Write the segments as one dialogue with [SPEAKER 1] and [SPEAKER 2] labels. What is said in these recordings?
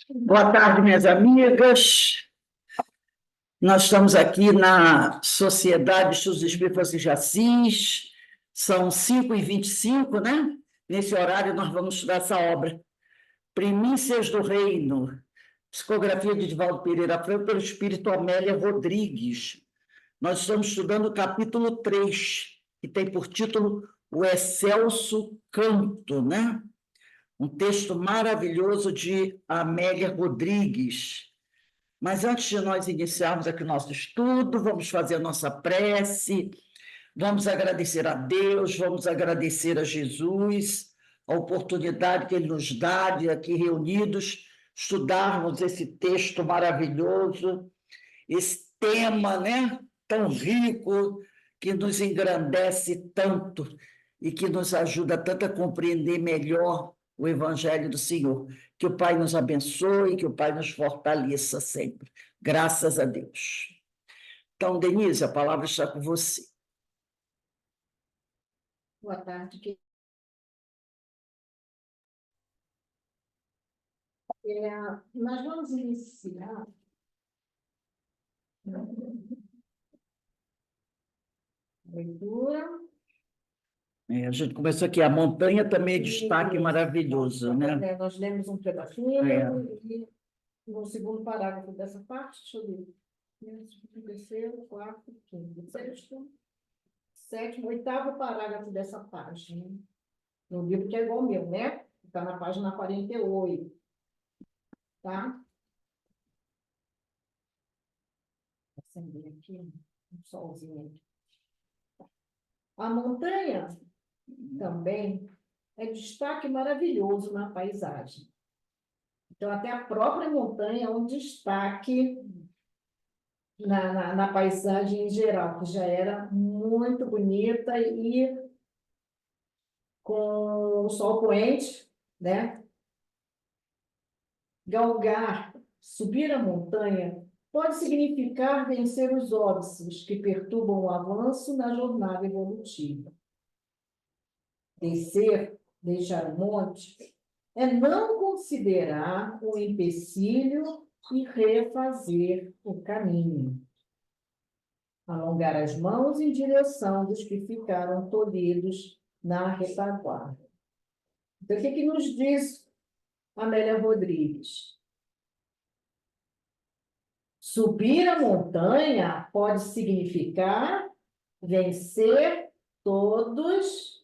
[SPEAKER 1] Boa tarde, minhas amigas. Nós estamos aqui na Sociedade Estudos Espíritas de Assis, são 5h25, né? Nesse horário nós vamos estudar essa obra, Primícias do Reino, psicografia de Divaldo Pereira Franco, pelo espírito Amélia Rodrigues. Nós estamos estudando o capítulo 3, que tem por título O Excelso Canto, né? Um texto maravilhoso de Amélia Rodrigues. Mas antes de nós iniciarmos aqui o nosso estudo, vamos fazer a nossa prece, vamos agradecer a Deus, vamos agradecer a Jesus, a oportunidade que Ele nos dá de aqui reunidos estudarmos esse texto maravilhoso, esse tema, né, tão rico, que nos engrandece tanto e que nos ajuda tanto a compreender melhor o Evangelho do Senhor. Que o Pai nos abençoe, que o Pai nos fortaleça sempre. Graças a Deus. Então, Denise, a palavra está com você.
[SPEAKER 2] Boa tarde. Nós vamos iniciar a leitura.
[SPEAKER 1] A gente começou aqui, a montanha também é destaque maravilhoso, né?
[SPEAKER 2] Nós lemos um pedacinho e no segundo parágrafo dessa parte, deixa eu ver. Terceiro, quarto, quinto, sexto, sétimo, oitavo parágrafo dessa página. No livro que é igual ao meu, né? Está na página 48. Tá? Vou acender aqui um solzinho. A montanha também é destaque maravilhoso na paisagem. Então, até a própria montanha é um destaque na paisagem em geral, que já era muito bonita e com o sol poente, né? Galgar, subir a montanha, pode significar vencer os óbices que perturbam o avanço na jornada evolutiva. Descer, deixar o monte, é não considerar o empecilho e refazer o caminho. Alongar as mãos em direção dos que ficaram tolhidos na retaguarda. Então, o que nos diz Amélia Rodrigues? Subir a montanha pode significar vencer todos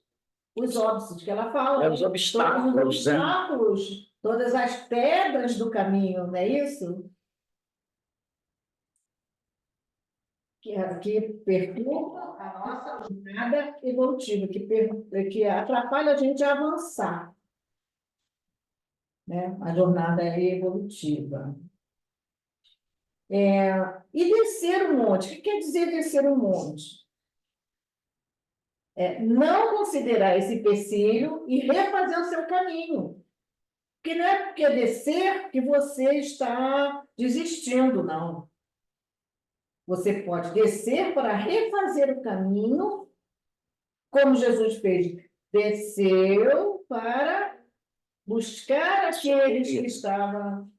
[SPEAKER 2] os óbices que ela fala.
[SPEAKER 1] Os obstáculos,
[SPEAKER 2] todos os obstáculos, né? Todas as pedras do caminho, não é isso? Que perturba a nossa jornada evolutiva, que atrapalha a gente a avançar, né? A jornada evolutiva. E descer um monte. O que quer dizer descer um monte? Não considerar esse empecilho e refazer o seu caminho. Porque não é porque descer que você está desistindo, não. Você pode descer para refazer o caminho, como Jesus fez. Desceu para buscar aqueles que estavam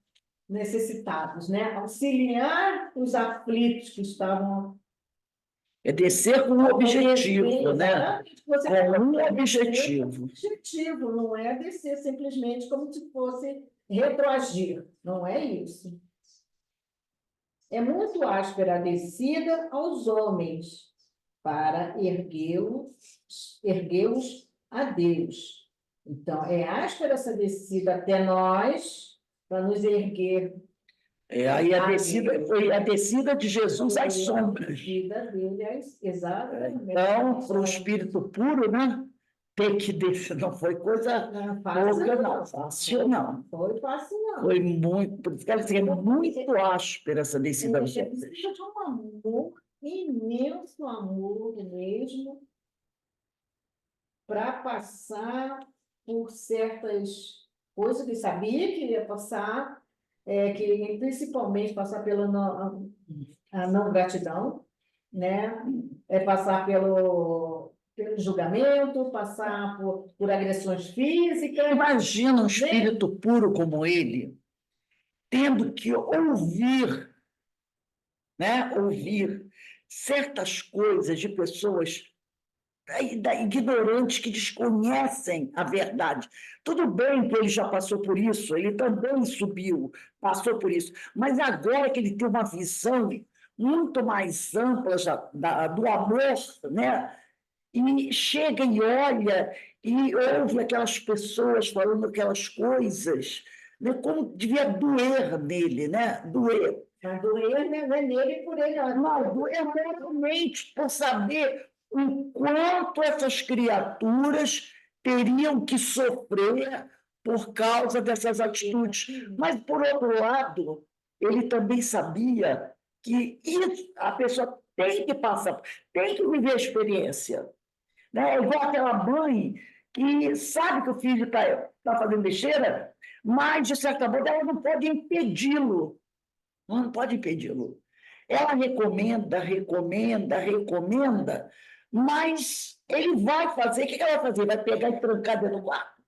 [SPEAKER 2] necessitados, né? Auxiliar os aflitos que estavam...
[SPEAKER 1] É descer com um objetivo, né? Com um objetivo.
[SPEAKER 2] Objetivo, não é descer simplesmente como se fosse retroagir, não é isso. É muito áspera a descida aos homens para erguê-los a Deus. Então, é áspera essa descida até nós, para nos erguer.
[SPEAKER 1] Aí a descida foi a descida de Jesus às sombras.
[SPEAKER 2] A descida dele, exatamente.
[SPEAKER 1] Então, para o espírito puro, né? Ter que descer não foi coisa pouca, não. Fácil, não.
[SPEAKER 2] Foi fácil, não.
[SPEAKER 1] Foi muito, por isso que ela dizia, muito áspera essa descida às sombras.
[SPEAKER 2] Precisa de um amor, imenso amor mesmo, para passar por certas coisas que sabia que ia passar, que principalmente passar pela a não gratidão, né? Passar pelo julgamento, passar por agressões físicas.
[SPEAKER 1] Imagina um espírito puro como ele, tendo que ouvir, né? Ouvir certas coisas de pessoas ignorantes que desconhecem a verdade. Tudo bem que ele já passou por isso, ele também subiu, passou por isso, mas agora que ele tem uma visão muito mais ampla do amor, né? E chega e olha e ouve aquelas pessoas falando aquelas coisas, né? Como devia doer nele, né? Doer.
[SPEAKER 2] Mas doer não é nele e por ele,
[SPEAKER 1] Não, doer realmente por saber o quanto essas criaturas teriam que sofrer por causa dessas atitudes. Mas, por outro lado, ele também sabia que isso, a pessoa tem que passar, tem que viver a experiência. Né? É igual aquela mãe que sabe que o filho está fazendo besteira, mas, de certa maneira, ela não pode impedi-lo. Não pode impedi-lo. Ela recomenda, recomenda, recomenda, mas ele vai fazer. O que ela vai fazer? Vai pegar e trancar dentro do quarto?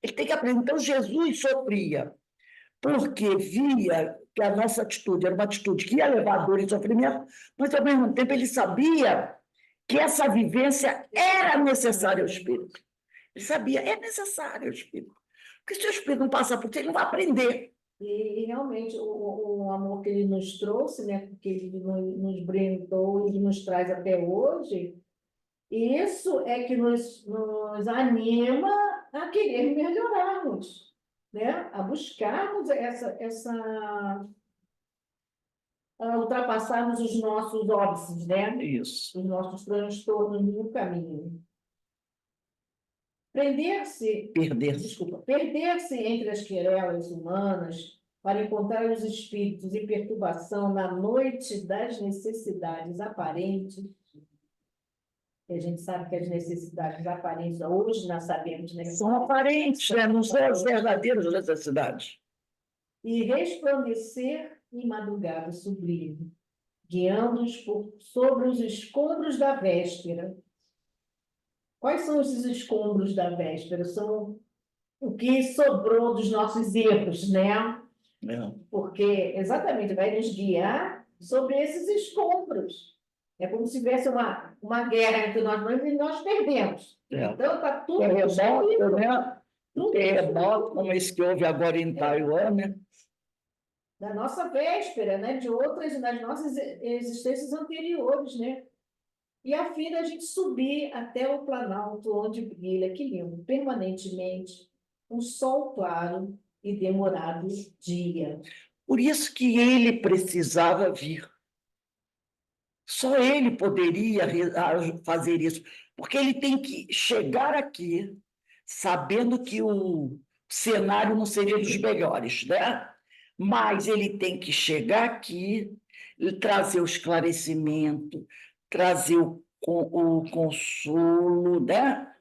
[SPEAKER 1] Ele tem que aprender. Então, Jesus sofria, porque via que a nossa atitude era uma atitude que ia levar dor e sofrimento, mas, ao mesmo tempo, ele sabia que essa vivência era necessária ao espírito. Ele sabia, é necessário ao espírito. Porque se o espírito não passar por isso, ele não vai aprender.
[SPEAKER 2] E realmente o amor que ele nos trouxe, né, que ele nos brindou e nos traz até hoje, isso é que nos anima a querer melhorarmos, né? A buscarmos a ultrapassarmos os nossos óbices, né?
[SPEAKER 1] Isso.
[SPEAKER 2] Os nossos transtornos no caminho. Perder-se entre as querelas humanas para encontrar os espíritos em perturbação na noite das necessidades aparentes. E a gente sabe que as necessidades aparentes, hoje nós sabemos, né?
[SPEAKER 1] São aparentes, né? Não são as verdadeiras necessidades.
[SPEAKER 2] E resplandecer em madrugada sublime, guiando-os sobre os escombros da véspera. Quais são esses escombros da véspera? São o que sobrou dos nossos erros, né?
[SPEAKER 1] É.
[SPEAKER 2] Porque exatamente vai nos guiar sobre esses escombros. É como se tivesse uma guerra entre nós dois e nós perdemos.
[SPEAKER 1] É.
[SPEAKER 2] Então está tudo
[SPEAKER 1] Terremoto, né?
[SPEAKER 2] tudo
[SPEAKER 1] Terremoto, como esse que houve agora em Taiwan, né?
[SPEAKER 2] da nossa véspera, né? De outras, das nossas existências anteriores, né? E a fim da gente subir até o planalto onde brilha, que lindo, permanentemente, um sol claro e demorado dia.
[SPEAKER 1] Por isso que ele precisava vir. Só ele poderia fazer isso, porque ele tem que chegar aqui sabendo que o cenário não seria dos melhores, né? Mas ele tem que chegar aqui e trazer o esclarecimento, trazer o consolo, né?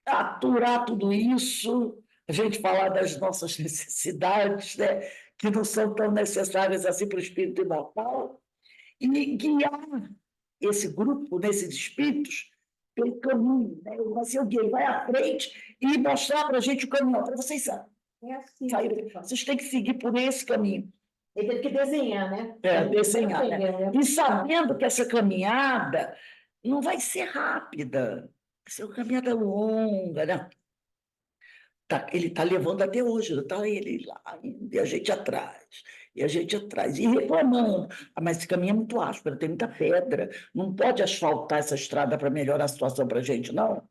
[SPEAKER 1] Aturar tudo isso, a gente falar das nossas necessidades, né? Que não são tão necessárias assim para o espírito imortal, e guiar esse grupo, nesses espíritos, pelo caminho. Né? Ele vai ser o guia, ele vai à frente e mostrar para a gente o caminho. Para vocês
[SPEAKER 2] assim.
[SPEAKER 1] Vocês têm que seguir por esse caminho.
[SPEAKER 2] Ele teve que desenhar, né?
[SPEAKER 1] Desenhar. Né? E sabendo que essa caminhada não vai ser rápida, vai ser uma caminhada longa, né? Ele está levando até hoje, está ele lá, e a gente atrás, e reclamando. Mas esse caminho é muito áspero, tem muita pedra, não pode asfaltar essa estrada para melhorar a situação para a gente, não.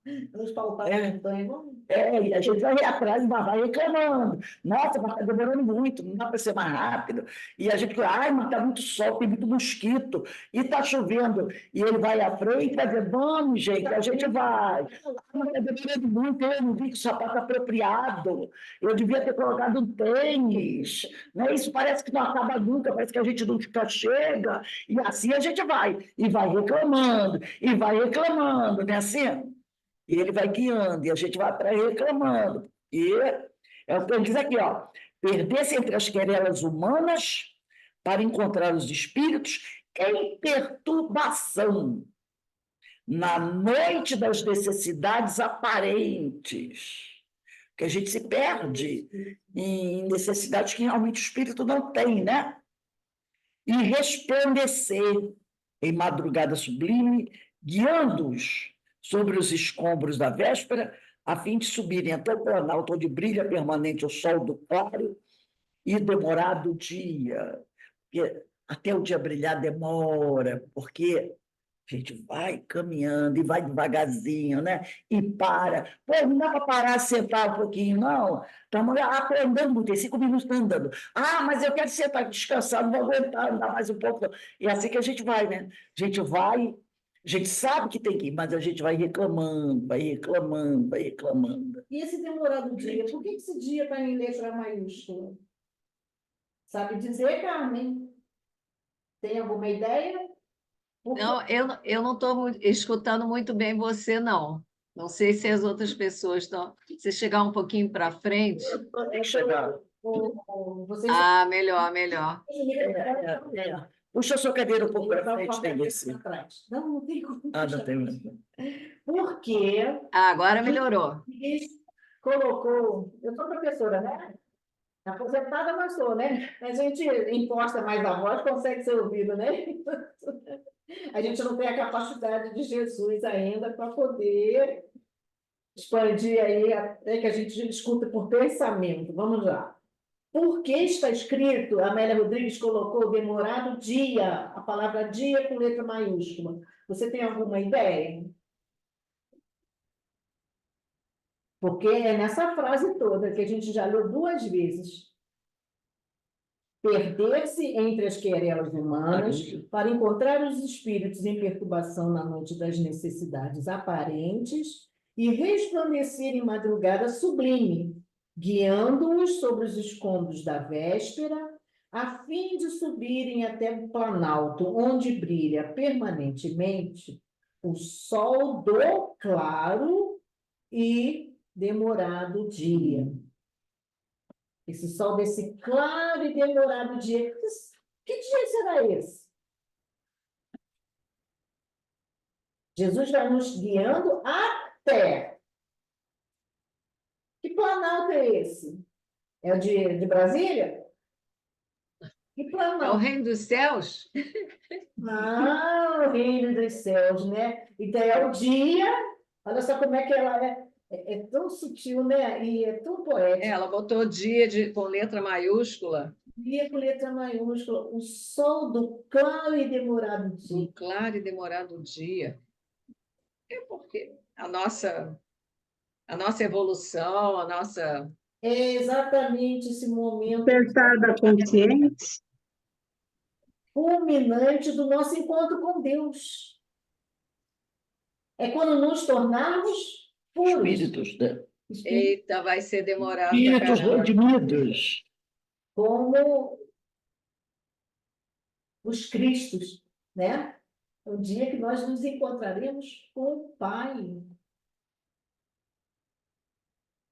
[SPEAKER 2] Asfaltar a montanha, não.
[SPEAKER 1] E a gente vai atrás e vai reclamando. Nossa, mas está demorando muito, não dá para ser mais rápido. E a gente fala, mas está muito sol, tem muito mosquito, e está chovendo. E ele vai à frente e vai dizer, vamos, gente, a gente vai. Mas está demorando muito, eu não vi que o sapato apropriado, eu devia ter colocado um tênis. Né? Isso parece que não acaba nunca, parece que a gente nunca chega. E assim a gente vai, e vai reclamando, né? Assim. E ele vai guiando, e a gente vai atrás reclamando. E é o que ele diz aqui, ó, perder-se entre as querelas humanas para encontrar os espíritos em perturbação, na noite das necessidades aparentes. que a gente se perde em necessidades que realmente o espírito não tem, né? E resplandecer em madrugada sublime, guiando-os sobre os escombros da véspera, a fim de subirem até o planalto onde brilha permanente o sol do claro e demorado dia. Porque até o dia brilhar demora, porque a gente vai caminhando e vai devagarzinho, né? E para. Pô, não dá para parar, sentar um pouquinho, não. Estamos andando muito, tem 5 minutos andando. Ah, mas eu quero sentar, descansar, não vou aguentar, andar mais um pouco. Não. E é assim que a gente vai, né? A gente vai, a gente sabe que tem que ir, mas a gente vai reclamando, vai reclamando, vai reclamando.
[SPEAKER 2] E esse demorado dia, por que esse dia está em letra maiúscula? Sabe dizer, Carmen? Tem alguma ideia?
[SPEAKER 3] Não, eu não estou escutando muito bem você, não. Não sei se as outras pessoas estão. Se chegar um pouquinho para frente.
[SPEAKER 1] Deixa eu...
[SPEAKER 2] Vocês
[SPEAKER 3] Ah, melhor, melhor.
[SPEAKER 1] Puxa a sua cadeira um pouco para frente, tem esse.
[SPEAKER 2] Não, não tem como.
[SPEAKER 1] Ah, não tem mesmo.
[SPEAKER 2] Porque
[SPEAKER 3] Ah, agora melhorou.
[SPEAKER 2] colocou. Eu sou professora, né? Aposentada, mas sou, né? A gente imposta mais a voz, consegue ser ouvido, né? A gente não tem a capacidade de Jesus ainda para poder expandir aí, até que a gente escuta por pensamento. Vamos lá. Por que está escrito, a Amélia Rodrigues colocou demorado dia, a palavra dia com letra maiúscula? Você tem alguma ideia? Porque é nessa frase toda que a gente já leu 2 vezes. Perder-se entre as querelas humanas para encontrar os espíritos em perturbação na noite das necessidades aparentes e resplandecer em madrugada sublime, guiando-os sobre os escombros da véspera, a fim de subirem até o planalto, onde brilha permanentemente o sol do claro e demorado dia. Esse sol desse claro e demorado dia. Que dia será esse? Jesus vai nos guiando até. Que planalto é esse? É o de Brasília? Que
[SPEAKER 3] É o
[SPEAKER 2] planalto?
[SPEAKER 3] reino dos céus?
[SPEAKER 2] Ah, o reino dos céus, né? Então é o dia. Olha só como é que ela é tão sutil, né? E é tão poética.
[SPEAKER 3] Ela botou dia com letra maiúscula.
[SPEAKER 2] Dia com letra maiúscula, o sol do claro e demorado dia.
[SPEAKER 3] Um claro e demorado dia. É porque a nossa evolução, a nossa.
[SPEAKER 2] É exatamente esse momento
[SPEAKER 4] Despertar da consciência.
[SPEAKER 2] culminante do nosso encontro com Deus. É quando nos tornarmos puros.
[SPEAKER 1] Espíritos, né?
[SPEAKER 3] Eita, vai ser demorado pra
[SPEAKER 1] Espíritos
[SPEAKER 3] caramba.
[SPEAKER 1] redimidos.
[SPEAKER 2] Como os Cristos, né? É o dia que nós nos encontraremos com o Pai.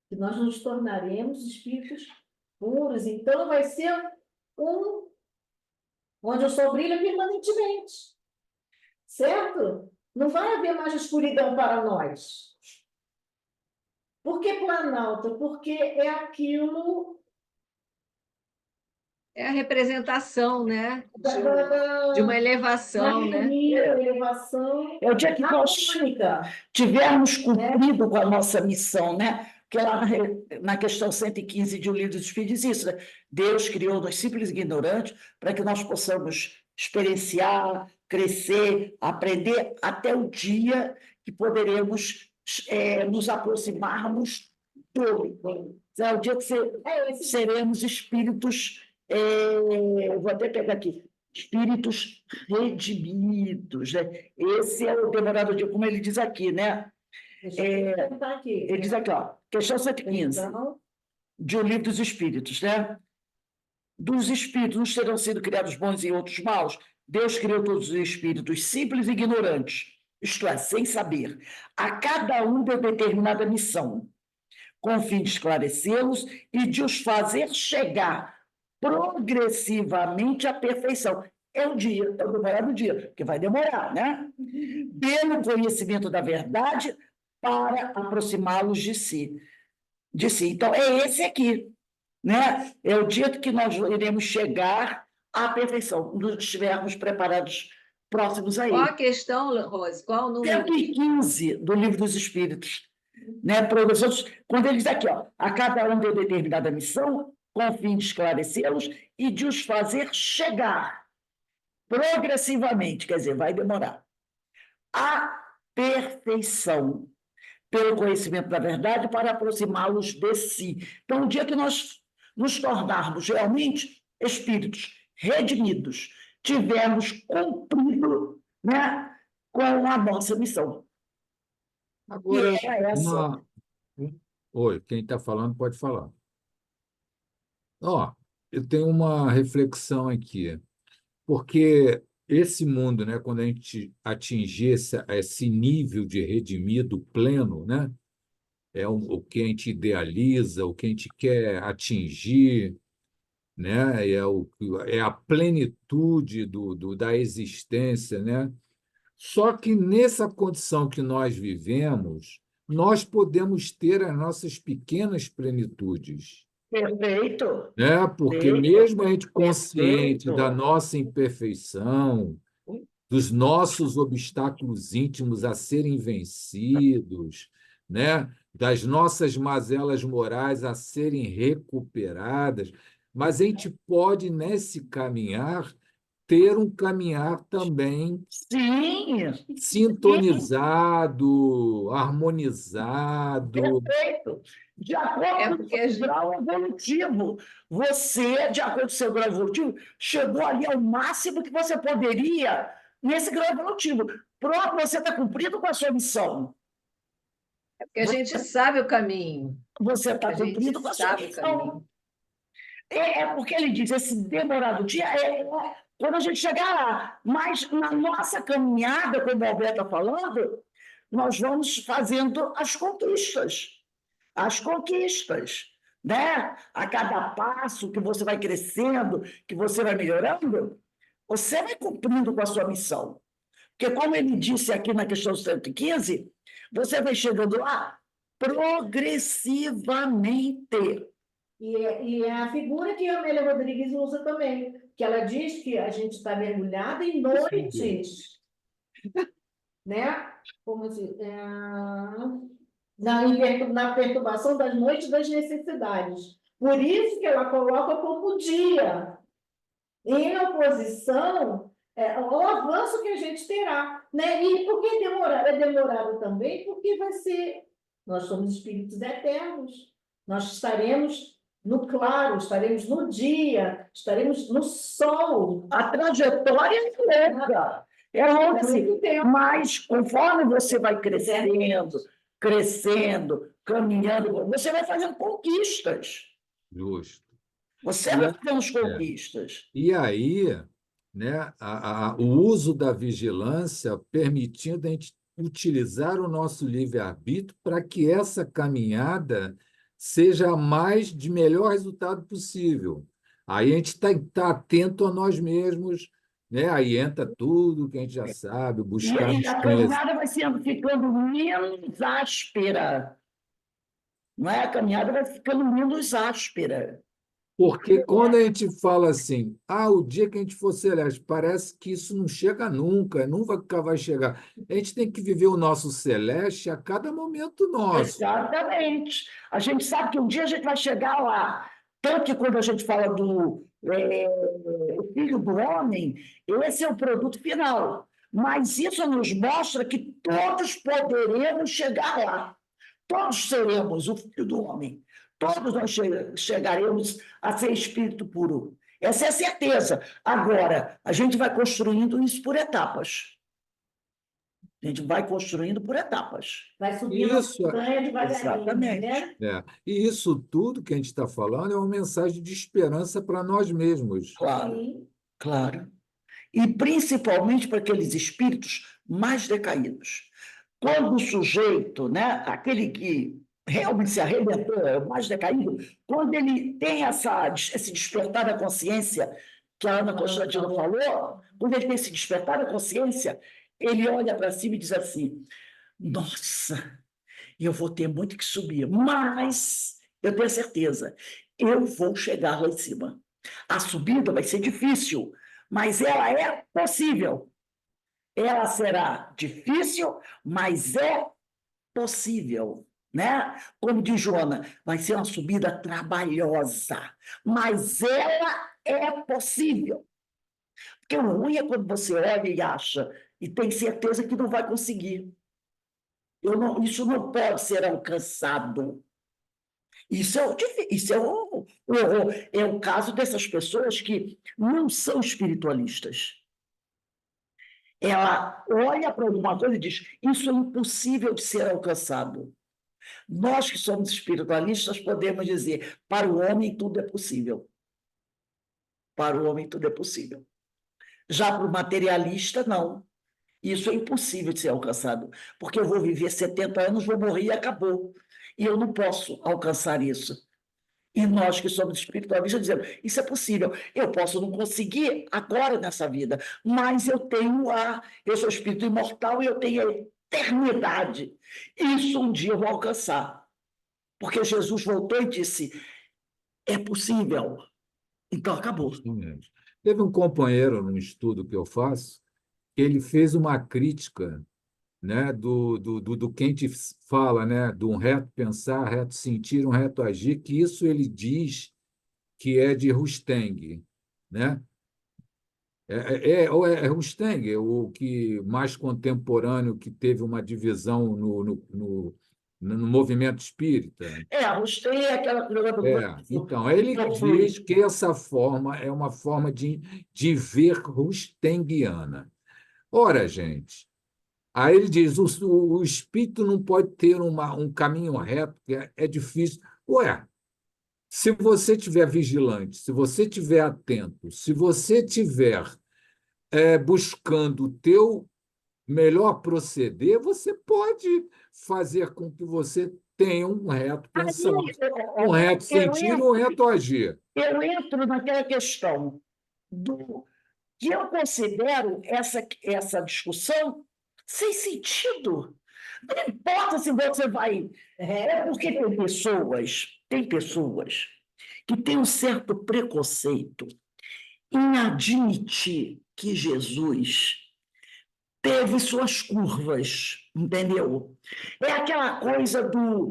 [SPEAKER 2] Que nós nos tornaremos espíritos puros. Então, vai ser onde o sol brilha permanentemente. Certo? Não vai haver mais escuridão para nós. Por que Planalto? Porque é aquilo
[SPEAKER 3] É a representação, né?
[SPEAKER 2] da
[SPEAKER 3] De uma elevação, né?
[SPEAKER 2] elevação
[SPEAKER 1] É o dia que nós
[SPEAKER 2] harmônica.
[SPEAKER 1] tivermos cumprido com a nossa missão, né? Porque lá na questão 115 de O Livro dos Espíritos diz isso, né? Deus criou-nos simples e ignorantes para que nós possamos experienciar, crescer, aprender até o dia que poderemos nos aproximarmos dele. É o dia que seremos espíritos, eu vou até pegar aqui, espíritos redimidos, né? Esse é o demorado dia, como ele diz aqui, né?
[SPEAKER 2] Deixa eu perguntar aqui.
[SPEAKER 1] Ele diz aqui, ó, questão 115,
[SPEAKER 2] Então,
[SPEAKER 1] de O Livro dos Espíritos, né? Dos espíritos uns terão sido criados bons e outros maus. Deus criou todos os espíritos simples e ignorantes, isto é, sem saber. A cada um deu determinada missão, com o fim de esclarecê-los e de os fazer chegar progressivamente à perfeição. É o dia, é o demorado dia, porque vai demorar, né? Pelo conhecimento da verdade, para aproximá-los de si. de si. Então, é esse aqui, né? É o dia que nós iremos chegar à perfeição, quando estivermos preparados, próximos a
[SPEAKER 3] Qual a
[SPEAKER 1] ele.
[SPEAKER 3] questão, Rose? Qual o número?
[SPEAKER 1] 115 do Livro dos Espíritos, né? Professores, quando ele diz aqui, ó, a cada um deu determinada missão, com o fim de esclarecê-los e de os fazer chegar progressivamente, quer dizer, vai demorar, à perfeição, pelo conhecimento da verdade, para aproximá-los de si. Então, o dia que nós nos tornarmos realmente espíritos redimidos, tivermos cumprido, né, com a nossa missão. E
[SPEAKER 5] Agora,
[SPEAKER 1] era essa.
[SPEAKER 5] uma... Oi, quem está falando pode falar. Ó, eu tenho uma reflexão aqui, porque esse mundo, né, quando a gente atingir esse nível de redimido pleno, né, o que a gente idealiza, o que a gente quer atingir, né, é a plenitude da existência, né? Só que nessa condição que nós vivemos, nós podemos ter as nossas pequenas plenitudes,
[SPEAKER 1] Perfeito,
[SPEAKER 5] né? Porque
[SPEAKER 1] perfeito,
[SPEAKER 5] mesmo a gente consciente da
[SPEAKER 1] perfeito.
[SPEAKER 5] nossa imperfeição, dos nossos obstáculos íntimos a serem vencidos, né? Das nossas mazelas morais a serem recuperadas, mas a gente pode, nesse caminhar, ter um caminhar também
[SPEAKER 1] Sim, sim,
[SPEAKER 5] sintonizado, harmonizado.
[SPEAKER 1] perfeito. De
[SPEAKER 3] É
[SPEAKER 1] acordo com o
[SPEAKER 3] porque a
[SPEAKER 1] seu
[SPEAKER 3] gente,
[SPEAKER 1] grau evolutivo. Você, de acordo com o seu grau evolutivo, chegou ali ao máximo que você poderia nesse grau evolutivo. Pronto, você está cumprindo com a sua missão.
[SPEAKER 3] é porque a gente sabe o caminho.
[SPEAKER 1] Você está
[SPEAKER 3] A gente
[SPEAKER 1] cumprindo com a sua
[SPEAKER 3] sabe o
[SPEAKER 1] missão.
[SPEAKER 3] caminho.
[SPEAKER 1] É porque ele diz, esse demorado dia é quando a gente chegar lá. Mas na nossa caminhada, como o Alberto está falando, nós vamos fazendo as conquistas, né? A cada passo que você vai crescendo, que você vai melhorando, você vai cumprindo com a sua missão. Porque, como ele disse aqui na questão 115, você vai chegando lá progressivamente.
[SPEAKER 2] E é a figura que a Amélia Rodrigues usa também, que ela diz que a gente está mergulhado em noites, né? Como se, na perturbação das noites das necessidades. Por isso que ela coloca como dia, em oposição ao avanço que a gente terá. Né? E por que demorar? É demorado também porque nós somos espíritos eternos. Nós estaremos no claro, estaremos no dia, estaremos no sol.
[SPEAKER 1] A trajetória é longa. É longa,
[SPEAKER 2] É muito tempo.
[SPEAKER 1] mas conforme você vai crescendo, caminhando, você vai fazendo conquistas.
[SPEAKER 5] Justo.
[SPEAKER 1] Você vai fazendo as conquistas.
[SPEAKER 5] E aí, né, o uso da vigilância permitindo a gente utilizar o nosso livre-arbítrio para que essa caminhada seja a mais de melhor resultado possível. Aí a gente tá atento a nós mesmos, né? Aí entra tudo que a gente já sabe, buscar
[SPEAKER 1] E
[SPEAKER 5] nos
[SPEAKER 1] a
[SPEAKER 5] conhecer.
[SPEAKER 1] caminhada vai ficando menos áspera. Não é? A caminhada vai ficando menos áspera.
[SPEAKER 5] Porque quando a gente fala assim, o dia que a gente for celeste, parece que isso não chega nunca, nunca vai chegar. A gente tem que viver o nosso celeste a cada momento nosso.
[SPEAKER 1] Exatamente. A gente sabe que um dia a gente vai chegar lá. Tanto que quando a gente fala do o Filho do Homem, esse é o produto final. Mas isso nos mostra que todos poderemos chegar lá. Todos seremos o Filho do Homem. Todos nós chegaremos a ser espírito puro. Essa é a certeza. Agora, a gente vai construindo isso por etapas. A gente vai construindo por etapas.
[SPEAKER 2] Vai subindo
[SPEAKER 5] Isso,
[SPEAKER 2] a montanha devagarinho,
[SPEAKER 1] Exatamente.
[SPEAKER 2] né?
[SPEAKER 5] E isso tudo que a gente está falando é uma mensagem de esperança para nós mesmos.
[SPEAKER 1] Claro,
[SPEAKER 2] Sim.
[SPEAKER 1] claro. E principalmente para aqueles espíritos mais decaídos. Quando o sujeito, né, aquele que realmente se arrebentou, é o mais decaído, quando ele tem esse despertar da consciência, que a Ana Constantino falou, quando ele tem esse despertar da consciência, ele olha para cima e diz assim: nossa, eu vou ter muito que subir, mas Eu tenho certeza. Eu vou chegar lá em cima. A subida vai ser difícil, mas ela é possível. Ela será difícil, mas é possível, né? Como diz Joana, vai ser uma subida trabalhosa, mas ela é possível. Porque o ruim é quando você olha e acha e tem certeza que não vai conseguir. Isso não pode ser alcançado. É o caso dessas pessoas que não são espiritualistas. Ela olha para alguma coisa e diz: isso é impossível de ser alcançado. Nós que somos espiritualistas podemos dizer: para o homem tudo é possível. Para o homem tudo é possível. Já para o materialista, não. Isso é impossível de ser alcançado, porque eu vou viver 70 anos, vou morrer e acabou. E eu não posso alcançar isso. E nós que somos espiritualistas dizemos: isso é possível. Eu posso não conseguir agora nessa vida, mas eu sou espírito imortal e eu tenho a eternidade. Isso um dia eu vou alcançar. Porque Jesus voltou e disse: é possível. Então acabou.
[SPEAKER 5] Justamente. Teve um companheiro num estudo que eu faço, que ele fez uma crítica, né, do que a gente fala, né, do um reto pensar, reto sentir, um reto agir, que isso ele diz que é de Rustang, né? É Rustang, o que mais contemporâneo que teve uma divisão no movimento espírita.
[SPEAKER 1] Gostei é aquela coisa
[SPEAKER 5] Então, ele diz que essa forma é uma forma de ver rustenguiana. Ora, gente, aí ele diz: o espírito não pode ter um caminho reto, que é difícil. Ué, se você estiver vigilante, se você estiver atento, se você estiver buscando o teu melhor proceder, você pode fazer com que você tenha um reto pensar, um reto sentir, um reto agir.
[SPEAKER 1] Eu entro naquela questão do que eu considero essa discussão sem sentido. Não importa se você vai. É porque tem pessoas que têm um certo preconceito em admitir que Jesus teve suas curvas, entendeu? É aquela coisa do.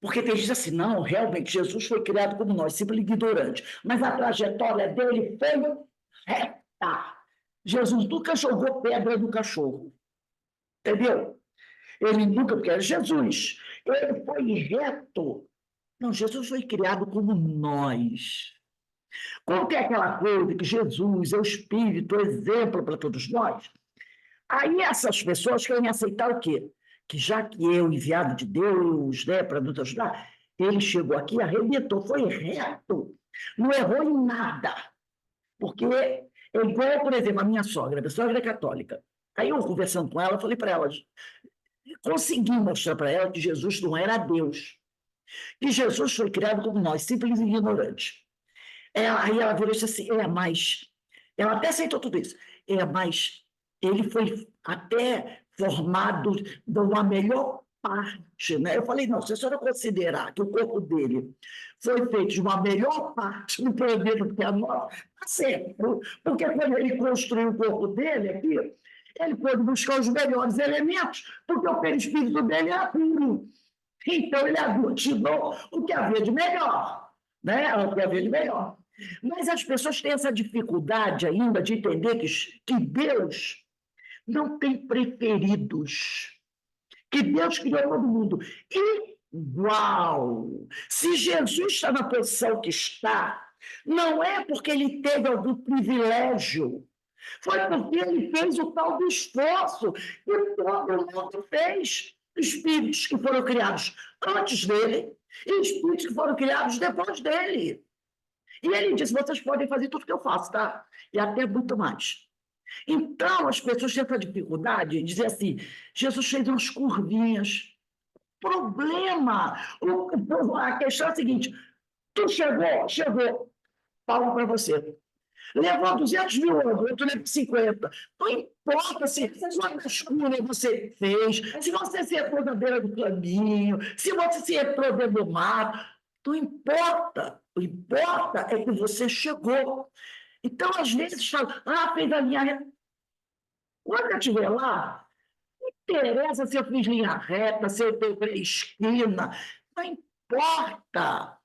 [SPEAKER 1] Porque tem gente assim: não, realmente, Jesus foi criado como nós, simples e ignorante, mas a trajetória dele foi reta. Jesus nunca jogou pedra no cachorro, entendeu? Ele nunca, porque era Jesus, ele foi reto. Não, Jesus foi criado como nós. Como que é aquela coisa que Jesus é o Espírito, o exemplo para todos nós? Aí essas pessoas querem aceitar o quê? Que já que eu, enviado de Deus, né, para nos ajudar, ele chegou aqui, arrebentou, foi reto, não errou em nada. Porque é igual, por exemplo, a minha sogra é católica. Aí eu, conversando com ela, falei para ela, consegui mostrar para ela que Jesus não era Deus, que Jesus foi criado como nós, simples e ignorantes. Aí ela virou e disse assim: mas. Ela até aceitou tudo isso. Mas ele foi até formado de uma melhor parte, né? Eu falei: não, se a senhora considerar que o corpo dele foi feito de uma melhor parte do planeta do que a nossa, está certo. Porque quando ele construiu o corpo dele aqui, ele pôde buscar os melhores elementos, porque o perispírito dele era puro. Então, ele aglutinou o que havia de melhor, né? O que havia de melhor. Mas as pessoas têm essa dificuldade ainda de entender que Deus não tem preferidos, que Deus criou todo mundo igual. Se Jesus está na posição que está, não é porque ele teve algum privilégio, foi porque ele fez o tal do esforço que todo mundo fez. Espíritos que foram criados antes dele e espíritos que foram criados depois dele. E ele disse: vocês podem fazer tudo que eu faço, tá? E até muito mais. Então, as pessoas têm essa dificuldade de dizer assim: Jesus fez umas curvinhas. Problema! A questão é a seguinte: tu chegou, palma para você. Levou 200 mil anos, outro levou 50. Não importa se quantas curas você fez, se você se entrou na beira do caminho, se você se entrou dentro do mato. Não importa. O importa é que você chegou. Então, às vezes, fala, fez a linha reta. Quando eu estiver lá, não interessa se eu fiz linha reta, se eu dobrei esquina, não importa.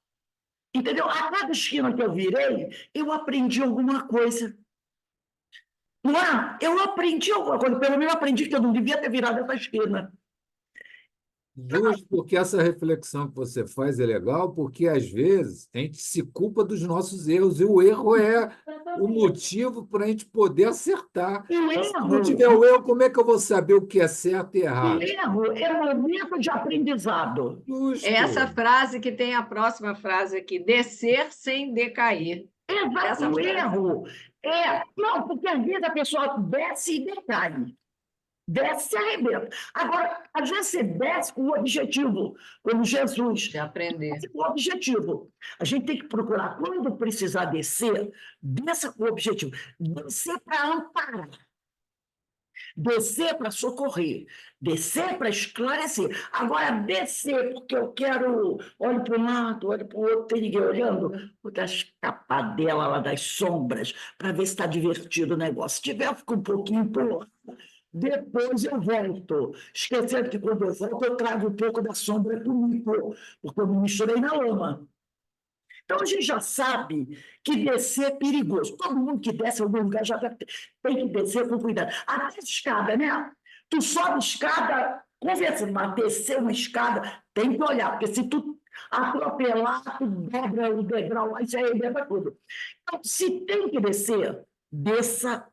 [SPEAKER 1] Entendeu? A cada esquina que eu virei, eu aprendi alguma coisa. Não é? Eu aprendi alguma coisa, pelo menos eu aprendi que eu não devia ter virado essa esquina.
[SPEAKER 5] Justo, porque essa reflexão que você faz é legal, porque às vezes a gente se culpa dos nossos erros, e o erro é o motivo para a gente poder acertar.
[SPEAKER 1] O
[SPEAKER 5] Se não tiver o erro, como é que eu vou saber o que é certo e errado?
[SPEAKER 1] erro é momento de aprendizado.
[SPEAKER 3] É essa
[SPEAKER 5] Justo.
[SPEAKER 3] frase que tem a próxima frase aqui: descer sem decair.
[SPEAKER 1] Exato,
[SPEAKER 3] Essa
[SPEAKER 1] o
[SPEAKER 3] frase.
[SPEAKER 1] erro é... Não, porque às vezes a pessoa desce e decai. Desce e arrebenta. Agora, às vezes você desce com o objetivo, como Jesus.
[SPEAKER 3] De aprender.
[SPEAKER 1] Desce com o objetivo. A gente tem que procurar, quando precisar descer, desça com o objetivo. Descer para amparar. Descer para socorrer, descer para esclarecer. Agora, descer porque eu quero, olho para um lado, olho para o outro, tem ninguém olhando, vou dar escapadela lá das sombras para ver se está divertido o negócio. Se tiver, eu fico um pouquinho por lá. Depois eu volto. Esquecendo que quando eu volto, eu trago um pouco da sombra comigo, porque eu me misturei na lama. Então, a gente já sabe que descer é perigoso. Todo mundo que desce em algum lugar já tem que descer com cuidado. Até a escada, né? Tu sobe escada, conversando, mas descer uma escada, tem que olhar, porque se tu atropelar, tu dobra o degrau lá, isso aí leva tudo. Então, se tem que descer, desça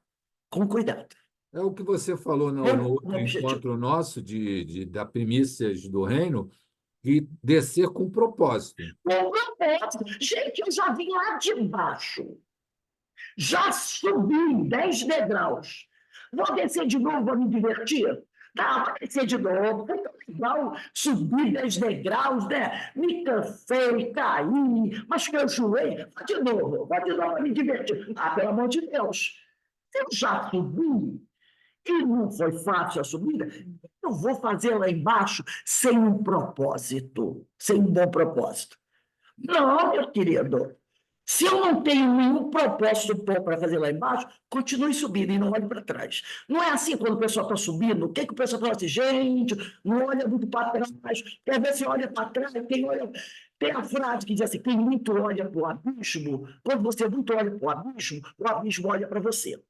[SPEAKER 1] com cuidado.
[SPEAKER 5] É o que você falou no
[SPEAKER 1] Com
[SPEAKER 5] outro
[SPEAKER 1] objetivo.
[SPEAKER 5] encontro nosso da Primícias do Reino, e descer com propósito.
[SPEAKER 1] Com propósito. Gente, eu já vim lá de baixo. Já subi 10 degraus. Vou descer de novo, vou me divertir? Tá, vou descer de novo. Foi tão legal subir 10 degraus, né? Me cansei, caí, mas que eu joelho. Vou de novo para me divertir. Pelo amor de Deus. Eu já subi e não foi fácil a subida. Eu vou fazer lá embaixo sem um propósito, sem um bom propósito. Não, meu querido. Se eu não tenho nenhum propósito bom para fazer lá embaixo, continue subindo e não olhe para trás. Não é assim quando o pessoal está subindo, o que o pessoal fala assim, gente, não olha muito para trás, quer ver se olha para trás, tem a frase que diz assim, quem muito olha para o abismo, quando você muito olha para o abismo olha para você.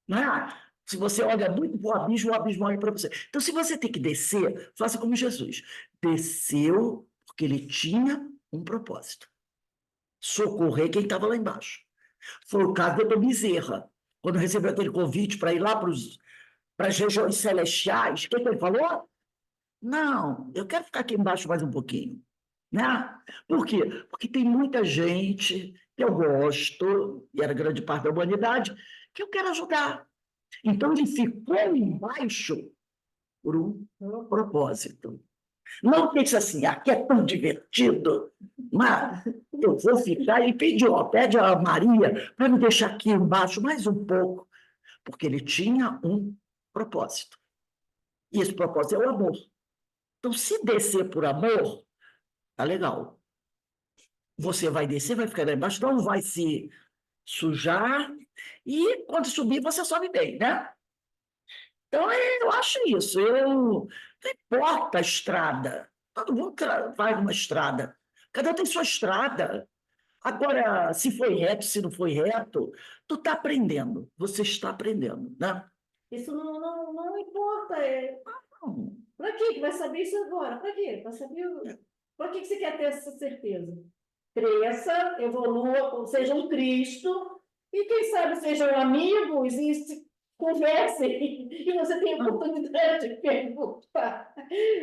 [SPEAKER 1] Não é? Se você olha muito para o abismo olha para você. Então, se você tem que descer, faça como Jesus. Desceu porque ele tinha um propósito. Socorrer quem estava lá embaixo. Foi o caso do Dr. Bezerra, quando recebeu aquele convite para ir lá para as regiões celestiais. O que ele falou? Não, eu quero ficar aqui embaixo mais um pouquinho. Né? Por quê? Porque tem muita gente que eu gosto, e era grande parte da humanidade, que eu quero ajudar. Então, ele ficou embaixo por um propósito. Não pense assim, aqui é tão divertido, mas eu vou ficar. Ele pediu, pede a Maria para me deixar aqui embaixo mais um pouco, porque ele tinha um propósito. E esse propósito é o amor. Então, se descer por amor, tá legal. Você vai descer, vai ficar lá embaixo, não vai se sujar, e quando subir, você sobe bem, né? Então, eu acho isso. Não importa a estrada. Todo mundo vai numa estrada. Cada um tem sua estrada. Agora, se foi reto, se não foi reto, tu está aprendendo. Você está aprendendo, né?
[SPEAKER 2] Isso não importa.
[SPEAKER 1] Não.
[SPEAKER 2] Para que vai saber isso agora? Para quê? Para saber. Para que você quer ter essa certeza? Cresça, evolua, seja um Cristo, e quem sabe sejam amigos e se conversem, e você tem a oportunidade de perguntar.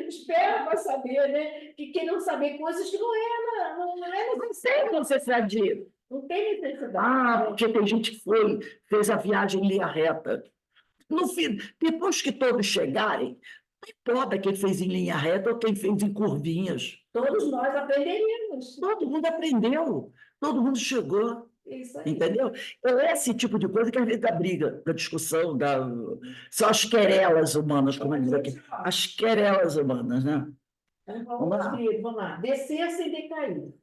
[SPEAKER 2] Espera para saber, né? Que quem não saber coisas que não é
[SPEAKER 1] Não tem necessidade de...
[SPEAKER 2] não tem necessidade.
[SPEAKER 1] porque tem gente que fez a viagem em linha reta. No fim, depois que todos chegarem, não importa quem fez em linha reta ou quem fez em curvinhas.
[SPEAKER 2] Todos nós aprenderíamos.
[SPEAKER 1] Todo mundo aprendeu, todo mundo chegou.
[SPEAKER 2] Isso aí.
[SPEAKER 1] Entendeu? Então, esse tipo de coisa que às vezes dá briga, da discussão, são as querelas humanas, como eles dizem aqui. As querelas humanas, né? Vamos lá.
[SPEAKER 2] Vamos lá. Descer sem decair.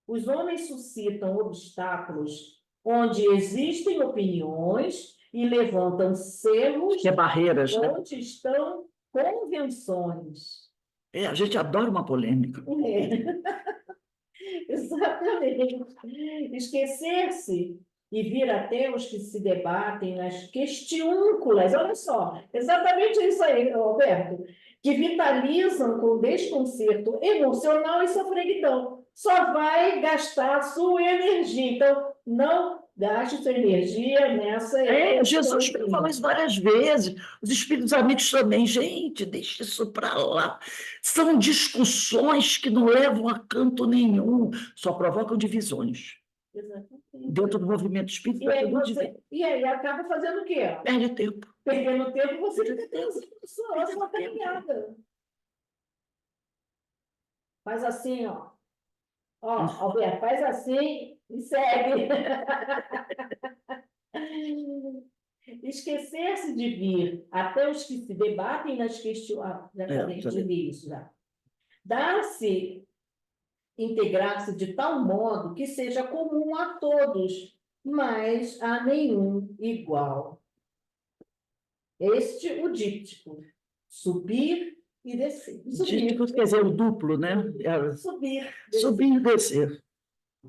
[SPEAKER 2] Os homens suscitam obstáculos onde existem opiniões e levantam selos
[SPEAKER 1] Que é barreiras, né?
[SPEAKER 2] onde estão convenções.
[SPEAKER 1] A gente adora uma polêmica.
[SPEAKER 2] Exatamente. Esquecer-se e vir até os que se debatem nas questiúnculas, olha só, exatamente isso aí, Roberto, que vitalizam com desconcerto emocional e sofreguidão. Só vai gastar sua energia. Então, não gaste sua energia nessa.
[SPEAKER 1] Jesus falou isso várias vezes. Os espíritos amigos também. Gente, deixa isso para lá. São discussões que não levam a canto nenhum, só provocam divisões.
[SPEAKER 2] Exatamente.
[SPEAKER 1] Dentro do movimento espírita.
[SPEAKER 2] E aí acaba fazendo o quê?
[SPEAKER 1] Perde tempo.
[SPEAKER 2] Perdendo tempo, você tem a sua caminhada. Faz assim, ó. Ó, Alberto, faz assim e segue. Esquecer-se de vir até os que se debatem nas questões. Já falei isso, já. Dar-se, integrar-se de tal modo que seja comum a todos, mas a nenhum igual. Este o díptico. Subir e descer.
[SPEAKER 1] Díptico quer dizer o duplo, né?
[SPEAKER 2] Subir.
[SPEAKER 1] Subir e descer.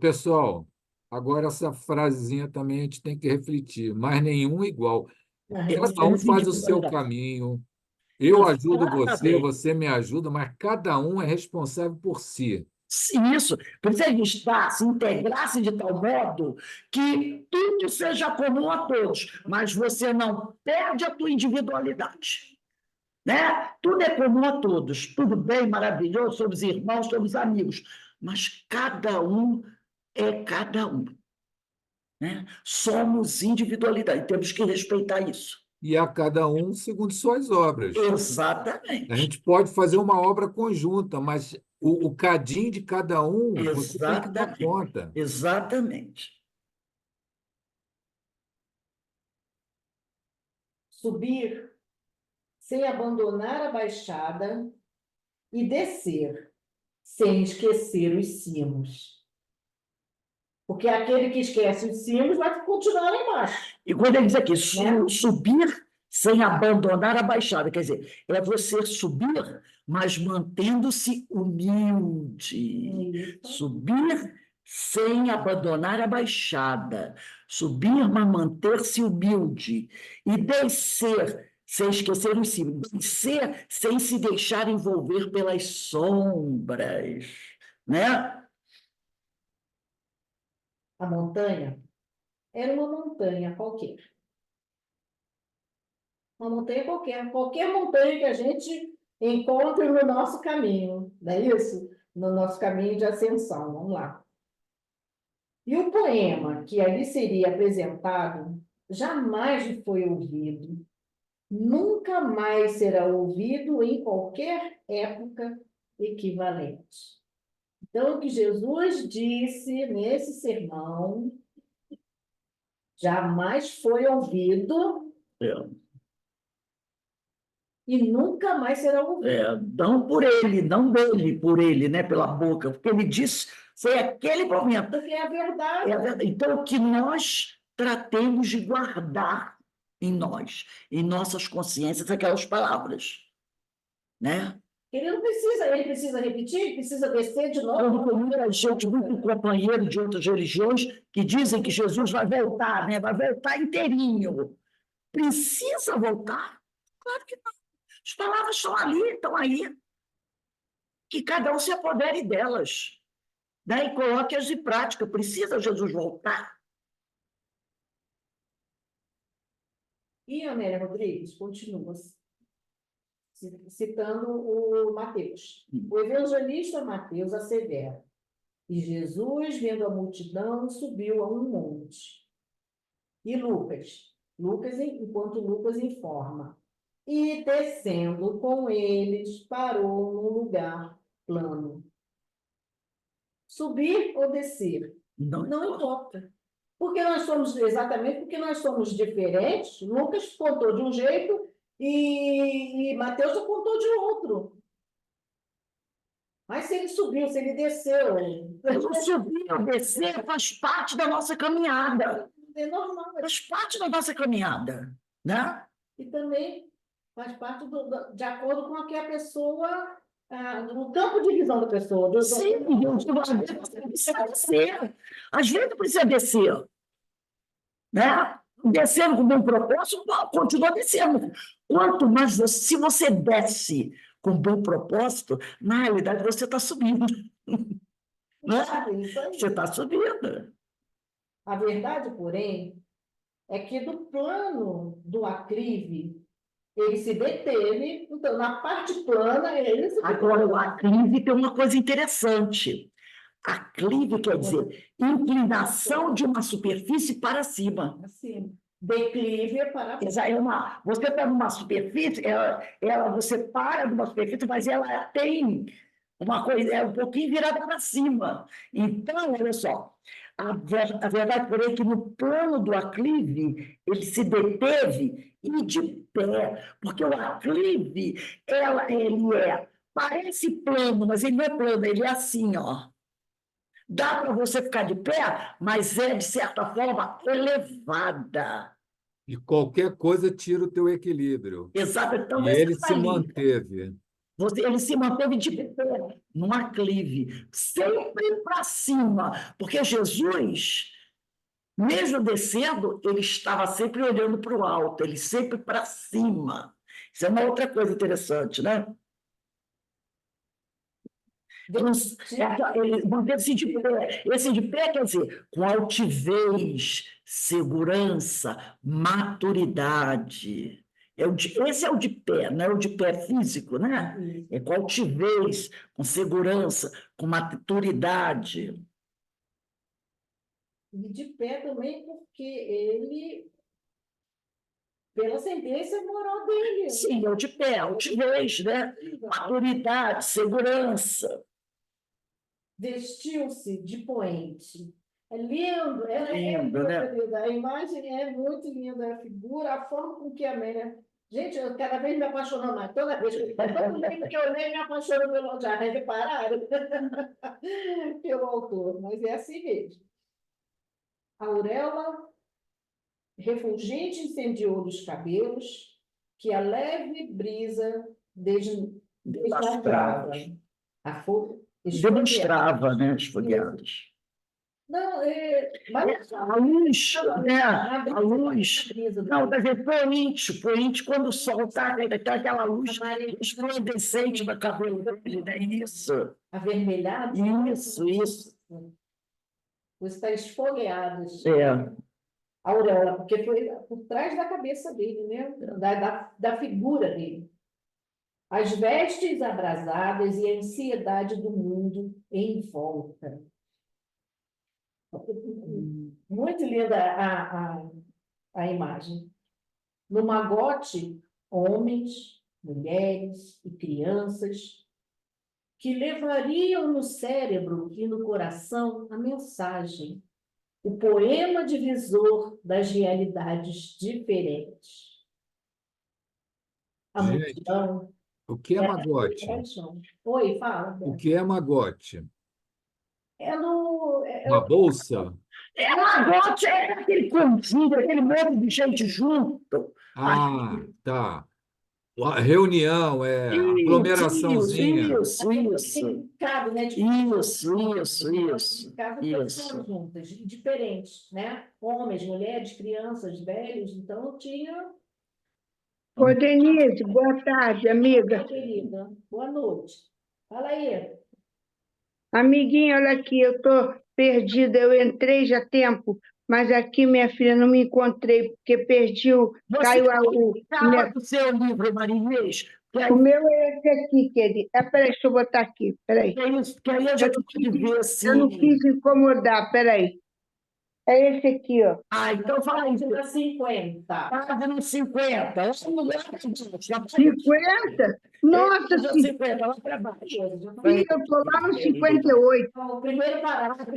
[SPEAKER 5] Pessoal, agora essa frasezinha também a gente tem que refletir, mas nenhum igual. Cada um faz o seu caminho. Eu ajudo você, você me ajuda, mas cada um é responsável por si.
[SPEAKER 1] Isso, precisa estar, se integrar-se de tal modo que tudo seja comum a todos, mas você não perde a tua individualidade. Né? Tudo é comum a todos, tudo bem, maravilhoso, somos irmãos, somos amigos, mas cada um é cada um. Né? Somos individualidade, temos que respeitar isso.
[SPEAKER 5] E a cada um segundo suas obras.
[SPEAKER 1] Exatamente.
[SPEAKER 5] A gente pode fazer uma obra conjunta, mas o cadinho de cada um você tem que dar conta.
[SPEAKER 1] Exatamente.
[SPEAKER 2] Subir sem abandonar a baixada e descer sem esquecer os cimos. Porque aquele que esquece os cimos vai continuar lá embaixo.
[SPEAKER 1] E quando ele diz aqui, subir sem abandonar a baixada, quer dizer, é você subir, mas mantendo-se humilde. Subir sem abandonar a baixada. Subir, mas manter-se humilde. E descer sem esquecer os cimos. Descer sem se deixar envolver pelas sombras. Né?
[SPEAKER 2] A montanha era uma montanha qualquer. Uma montanha qualquer. Qualquer montanha que a gente encontre no nosso caminho. Não é isso? No nosso caminho de ascensão. Vamos lá. E o poema que ali seria apresentado jamais lhe foi ouvido. Nunca mais será ouvido em qualquer época equivalente. Então, o que Jesus disse nesse sermão jamais foi ouvido e nunca mais será ouvido.
[SPEAKER 1] Não por ele, não dele, por ele, né? Pela boca. Porque ele disse, foi aquele momento.
[SPEAKER 2] Porque é a verdade.
[SPEAKER 1] Então, que nós tratemos de guardar em nós, em nossas consciências, aquelas palavras. Né?
[SPEAKER 2] Ele precisa repetir, precisa descer de novo.
[SPEAKER 1] Eu tenho muita gente, muito companheiro de outras religiões, que dizem que Jesus vai voltar, né? Vai voltar inteirinho. Precisa voltar? Claro que não. As palavras estão ali, estão aí. Que cada um se apodere delas. Né? E coloque-as em prática. Precisa Jesus voltar?
[SPEAKER 2] E Amélia Rodrigues continua citando o Mateus. O evangelista Mateus assevera: e Jesus, vendo a multidão, subiu a um monte. E enquanto Lucas informa, e descendo com eles, parou num lugar plano. Subir ou descer? Não importa. Exatamente porque nós somos diferentes. Lucas contou de um jeito e Mateus contou de outro. Mas se ele subiu, se ele desceu,
[SPEAKER 1] O subir ou descer faz parte da nossa caminhada.
[SPEAKER 2] é normal.
[SPEAKER 1] Faz parte da nossa caminhada, né?
[SPEAKER 2] E também faz parte de acordo com o que a pessoa, no campo de visão da pessoa.
[SPEAKER 1] Sim, eu digo, às vezes você precisa descer. Às vezes precisa descer, né? Descendo com bom propósito, continua descendo. Quanto mais se você desce com bom propósito, na realidade você está subindo, né?
[SPEAKER 2] Isso aí.
[SPEAKER 1] Você está subindo.
[SPEAKER 2] A verdade, porém, é que do plano do aclive, ele se deteve, então, na parte plana, ele se
[SPEAKER 1] Agora, o aclive tem uma coisa interessante. Aclive quer dizer inclinação de uma superfície para cima.
[SPEAKER 2] assim, declive para
[SPEAKER 1] Você está numa superfície, você para numa superfície, mas ela tem uma coisa, é um pouquinho virada para cima. Então, olha só, a verdade, porém, é que no plano do aclive, ele se deteve e de pé, porque o aclive, parece plano, mas ele não é plano, ele é assim, ó. Dá para você ficar de pé, mas é, de certa forma, elevada.
[SPEAKER 5] E qualquer coisa tira o teu equilíbrio.
[SPEAKER 1] Exato, então
[SPEAKER 5] E
[SPEAKER 1] você
[SPEAKER 5] ele
[SPEAKER 1] está
[SPEAKER 5] se
[SPEAKER 1] ali.
[SPEAKER 5] manteve.
[SPEAKER 1] Ele se manteve de pé, num aclive, sempre para cima, porque Jesus, mesmo descendo, ele estava sempre olhando para o alto, ele sempre para cima. Isso é uma outra coisa interessante, né? Ele manteve-se de pé. Esse de pé quer dizer com altivez, segurança, maturidade. Esse é o de pé, não é o de pé físico, né? É com altivez, com segurança, com maturidade.
[SPEAKER 2] E de pé também, porque ele, pela sentença moral dele.
[SPEAKER 1] Sim, é o de pé, altivez, né? Maturidade, segurança.
[SPEAKER 2] Vestiu-se de poente. É lindo,
[SPEAKER 1] Lindo, né?
[SPEAKER 2] linda. A imagem é muito linda, a figura, a forma com que a Amélia. Gente, eu cada vez me apaixono mais. Toda vez que eu leio, me apaixono pelo. Já repararam? Pelo autor, mas é assim mesmo. A auréola refulgente incendiou dos cabelos, que a leve brisa deslumbrava. A folha
[SPEAKER 1] Demonstrava, né, as folhadas.
[SPEAKER 2] Não, mas
[SPEAKER 1] A luz, né? A luz. Não, quer dizer, poente, quando o sol está, tem aquela luz resplandecente no cabelo dele, né? Isso,
[SPEAKER 2] avermelhado.
[SPEAKER 1] isso.
[SPEAKER 2] Você está esfoliado.
[SPEAKER 1] É.
[SPEAKER 2] A auréola, porque foi por trás da cabeça dele, né? Da figura dele. As vestes abrasadas e a ansiedade do mundo em volta. Muito linda a imagem. No magote, homens, mulheres e crianças que levariam no cérebro e no coração a mensagem, o poema divisor das realidades diferentes. A
[SPEAKER 5] Gente,
[SPEAKER 2] multidão.
[SPEAKER 5] o que é magote?
[SPEAKER 2] Oi, fala.
[SPEAKER 5] O que é magote? Uma
[SPEAKER 2] É
[SPEAKER 5] bolsa?
[SPEAKER 1] Magote é aquele convívio, aquele monte de gente junto.
[SPEAKER 5] Ah, tá. A reunião, aglomeraçãozinha.
[SPEAKER 1] Isso.
[SPEAKER 2] Cabe, né?
[SPEAKER 1] Isso.
[SPEAKER 2] Pessoas juntas, diferentes, né? Homens, mulheres, crianças, velhos. Então, tinha.
[SPEAKER 4] Ô, Denise, boa tarde, amiga.
[SPEAKER 2] Querida, boa noite. Fala aí.
[SPEAKER 4] Amiguinha, olha aqui, eu estou perdida. Eu entrei já há tempo, mas aqui, minha filha, não me encontrei, porque perdi o. Caiu
[SPEAKER 1] Capa do seu livro, Maria Inês.
[SPEAKER 4] O meu é esse aqui, querido. Peraí, deixa eu botar aqui, peraí.
[SPEAKER 1] Que aí a gente pode ver assim.
[SPEAKER 4] Eu não quis incomodar, peraí. É esse aqui, ó.
[SPEAKER 1] Então fala aí.
[SPEAKER 2] Página 50.
[SPEAKER 1] Página 50.
[SPEAKER 4] 50? Nossa,
[SPEAKER 1] Página 50, lá para baixo.
[SPEAKER 4] eu estou lá no 58.
[SPEAKER 2] O primeiro parágrafo.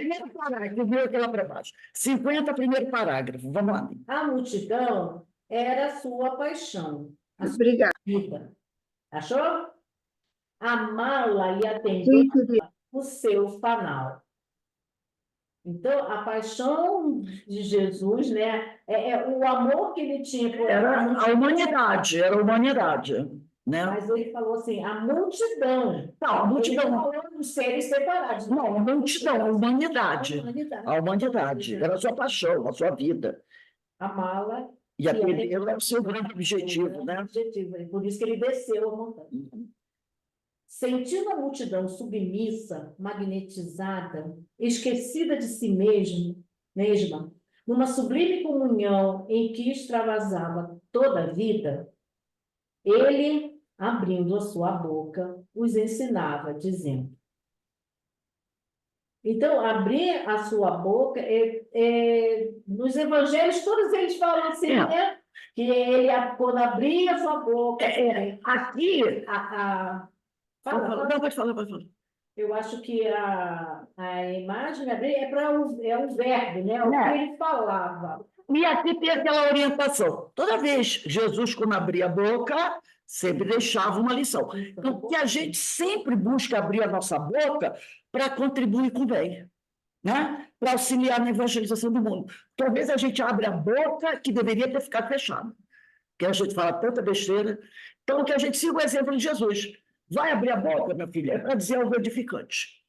[SPEAKER 1] Viu aqui lá para baixo. 50, primeiro parágrafo. Vamos lá.
[SPEAKER 2] A multidão era a sua paixão, a sua
[SPEAKER 4] Obrigada.
[SPEAKER 2] vida. Achou? amá-la e atender
[SPEAKER 4] Sim, querida.
[SPEAKER 2] o seu fanal. Então, a paixão de Jesus, né, é o amor que ele tinha por
[SPEAKER 1] Era a humanidade, né?
[SPEAKER 2] Mas ele falou assim, a multidão.
[SPEAKER 1] Não, a
[SPEAKER 2] Ele
[SPEAKER 1] multidão.
[SPEAKER 2] não falou dos seres separados.
[SPEAKER 1] Não, a multidão, a humanidade.
[SPEAKER 2] A
[SPEAKER 1] A humanidade. Era a sua paixão, a sua vida.
[SPEAKER 2] amá-la
[SPEAKER 1] E aquele era o seu grande objetivo, né?
[SPEAKER 2] objetivo. E por isso que ele desceu a montanha. Sentindo a multidão submissa, magnetizada, esquecida de si mesma, numa sublime comunhão em que extravasava toda a vida, ele, abrindo a sua boca, os ensinava, dizendo. Então, abrir a sua boca, nos evangelhos, todos eles falam assim,
[SPEAKER 1] É.
[SPEAKER 2] né? Que ele, quando abria a sua boca,
[SPEAKER 1] Aqui.
[SPEAKER 2] fala.
[SPEAKER 1] Não, pode falar, pode falar.
[SPEAKER 2] Eu acho que a imagem de abrir é um verbo, né? O que ele falava.
[SPEAKER 1] E aqui tem aquela orientação. Toda vez Jesus, quando abria a boca, sempre deixava uma lição. Então, que a gente sempre busca abrir a nossa boca para contribuir com o bem, né? Para auxiliar na evangelização do mundo. Talvez a gente abra a boca que deveria ter ficado fechada, porque a gente fala tanta besteira. Então, que a gente siga o exemplo de Jesus. Vai abrir a boca, minha filha, é para dizer algo edificante.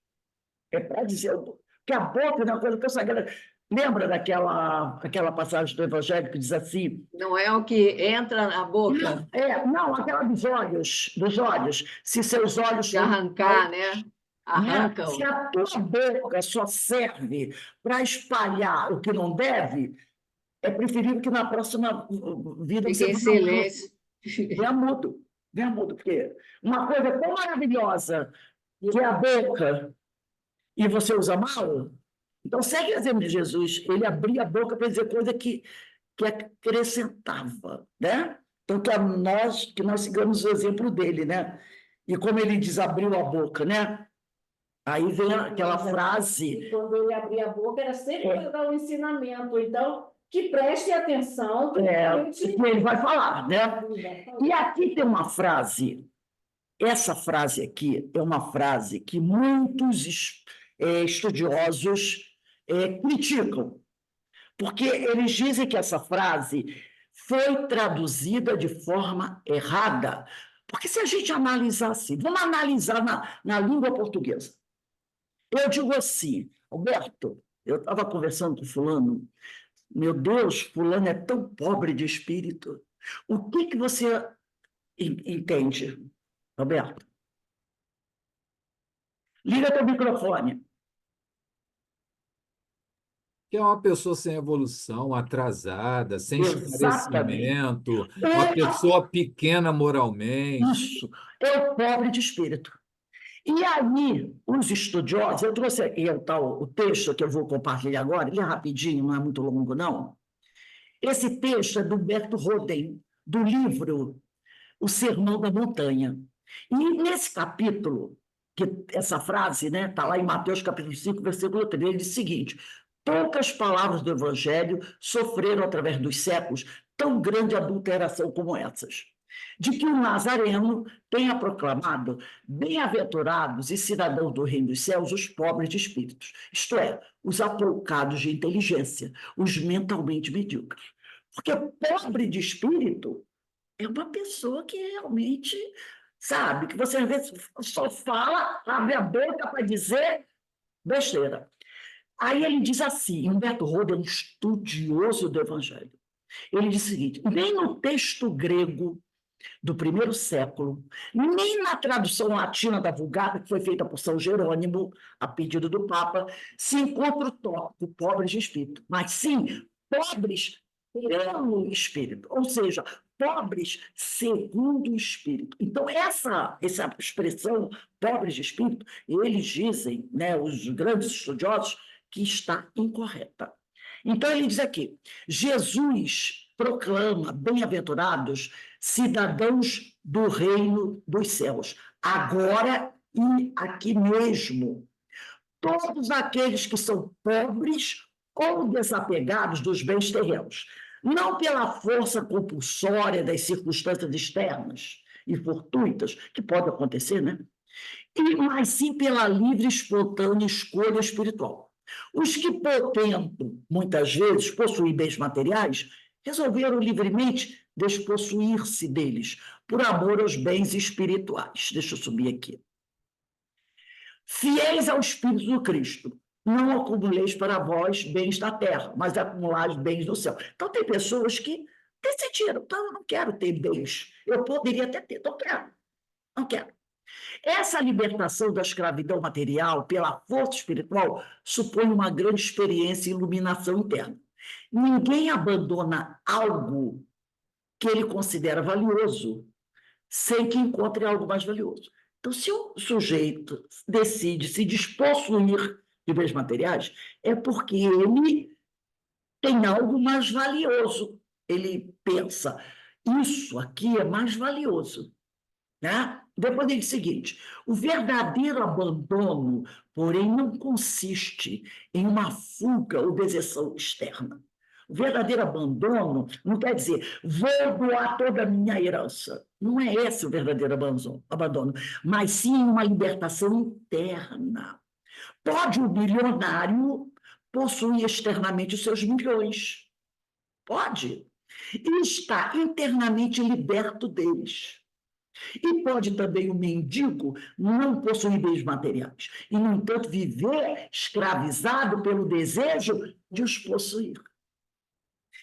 [SPEAKER 1] É para dizer algo. Porque a boca é uma coisa tão sagrada. Lembra aquela passagem do Evangelho que diz assim?
[SPEAKER 3] Não é o que entra na boca
[SPEAKER 1] Não, aquela dos olhos. Se seus olhos
[SPEAKER 3] de arrancar, né? Arrancam.
[SPEAKER 1] Se a tua boca só serve para espalhar o que não deve, é preferível que na próxima vida
[SPEAKER 3] Fique
[SPEAKER 1] você
[SPEAKER 3] em silêncio.
[SPEAKER 1] venha mudo, porque uma coisa tão maravilhosa que é a boca e você usa mal. Então, segue o exemplo de Jesus. Ele abria a boca para dizer coisa que acrescentava, né? Então, que nós sigamos o exemplo dele, né? E como ele diz, abriu a boca, né? Aí vem aquela frase.
[SPEAKER 2] E quando ele abria a boca, era sempre para dar um ensinamento. Então, que preste atenção.
[SPEAKER 1] Que ele vai falar, né? E aqui tem uma frase. Essa frase aqui é uma frase que muitos estudiosos criticam, porque eles dizem que essa frase foi traduzida de forma errada. Porque se a gente analisar assim, vamos analisar na língua portuguesa. Eu digo assim, Alberto, eu estava conversando com fulano, meu Deus, fulano é tão pobre de espírito. O que você entende, Alberto? Liga teu microfone.
[SPEAKER 5] Que é uma pessoa sem evolução, atrasada, sem
[SPEAKER 1] Exatamente.
[SPEAKER 5] esclarecimento, uma pessoa pequena moralmente.
[SPEAKER 1] Isso, é o pobre de espírito. E aí, os estudiosos, eu trouxe aqui o texto que eu vou compartilhar agora, ele é rapidinho, não é muito longo, não. Esse texto é do Humberto Roden, do livro O Sermão da Montanha. E nesse capítulo, que essa frase, né, está lá em Mateus capítulo 5, versículo 3, ele diz o seguinte: poucas palavras do Evangelho sofreram através dos séculos tão grande adulteração como essas, de que o Nazareno tenha proclamado bem-aventurados e cidadãos do reino dos céus os pobres de espíritos, isto é, os apoucados de inteligência, os mentalmente medíocres. Porque pobre de espírito é uma pessoa que realmente, sabe, que você às vezes só fala, abre a boca para dizer besteira. Aí ele diz assim, Humberto Roden é um estudioso do Evangelho. Ele diz o seguinte: nem no texto grego do primeiro século, nem na tradução latina da Vulgata, que foi feita por São Jerônimo, a pedido do Papa, se encontra o tópico pobres de espírito, mas sim pobres pelo espírito, ou seja, pobres segundo o espírito. Então, essa expressão, pobres de espírito, eles dizem, né, os grandes estudiosos, que está incorreta. Então, ele diz aqui: Jesus proclama bem-aventurados cidadãos do reino dos céus, agora e aqui mesmo. Todos aqueles que são pobres ou desapegados dos bens terrenos, não pela força compulsória das circunstâncias externas e fortuitas, que pode acontecer, né? mas sim pela livre e espontânea escolha espiritual. Os que, portanto, muitas vezes possuem bens materiais, resolveram livremente despossuir-se deles, por amor aos bens espirituais. Deixa eu subir aqui. Fiéis ao Espírito do Cristo, não acumuleis para vós bens da terra, mas acumulais bens do céu. Então, tem pessoas que decidiram, então, eu não quero ter bens. Eu poderia até ter, não quero. Não quero. Essa libertação da escravidão material pela força espiritual supõe uma grande experiência e iluminação interna. Ninguém abandona algo que ele considera valioso sem que encontre algo mais valioso. Então, se o sujeito decide se despossuir de bens materiais, é porque ele tem algo mais valioso. Ele pensa, isso aqui é mais valioso. Né? Depois ele diz o seguinte: o verdadeiro abandono, porém, não consiste em uma fuga ou deserção externa. O verdadeiro abandono não quer dizer, vou doar toda a minha herança. Não é esse o verdadeiro abandono, mas sim uma libertação interna. Pode o bilionário possuir externamente os seus milhões. Pode. E está internamente liberto deles. E pode também o mendigo não possuir bens materiais e, no entanto, viver escravizado pelo desejo de os possuir.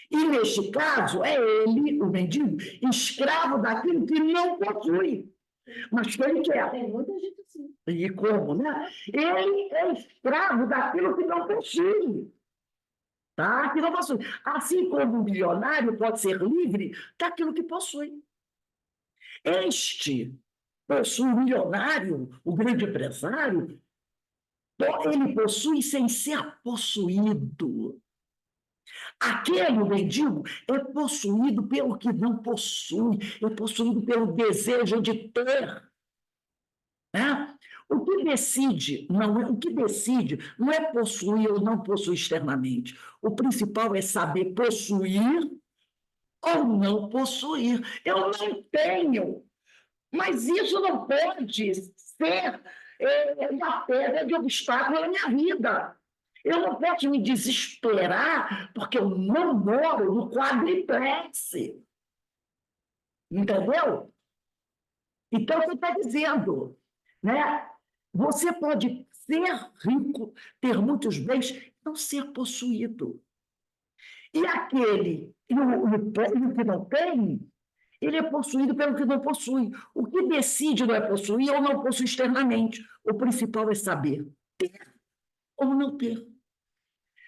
[SPEAKER 1] E, neste caso, é ele, o mendigo, escravo daquilo que não possui, mas que ele quer.
[SPEAKER 2] Tem muita gente assim.
[SPEAKER 1] E como, né? Ele é escravo daquilo que não possui. Tá? Que não possui. Assim como o milionário pode ser livre daquilo que possui. Este possui o milionário, o grande empresário, ele possui sem ser possuído. Aquele mendigo é possuído pelo que não possui, é possuído pelo desejo de ter. Né? O que decide não é possuir ou não possuir externamente. O principal é saber possuir ou não possuir. Eu não tenho. Mas isso não pode ser uma pedra de obstáculo na minha vida. Eu não posso me desesperar porque eu não moro no quadriplex. Entendeu? Então, você está dizendo, né? Você pode ser rico, ter muitos bens, não ser possuído. E aquele, e o que não tem, ele é possuído pelo que não possui. O que decide não é possuir ou não possuir externamente. O principal é saber ter ou não ter.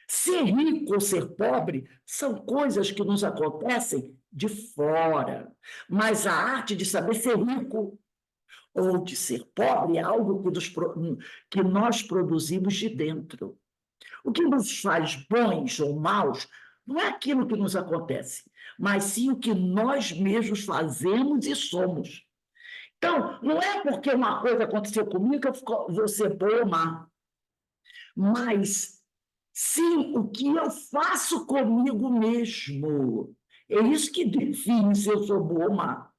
[SPEAKER 1] Ser rico ou ser pobre são coisas que nos acontecem de fora. Mas a arte de saber ser rico ou de ser pobre é algo que nós produzimos de dentro. O que nos faz bons ou maus não é aquilo que nos acontece, mas sim o que nós mesmos fazemos e somos. Então, não é porque uma coisa aconteceu comigo que eu vou ser boa ou má, mas sim o que eu faço comigo mesmo. É isso que define se eu sou boa ou má.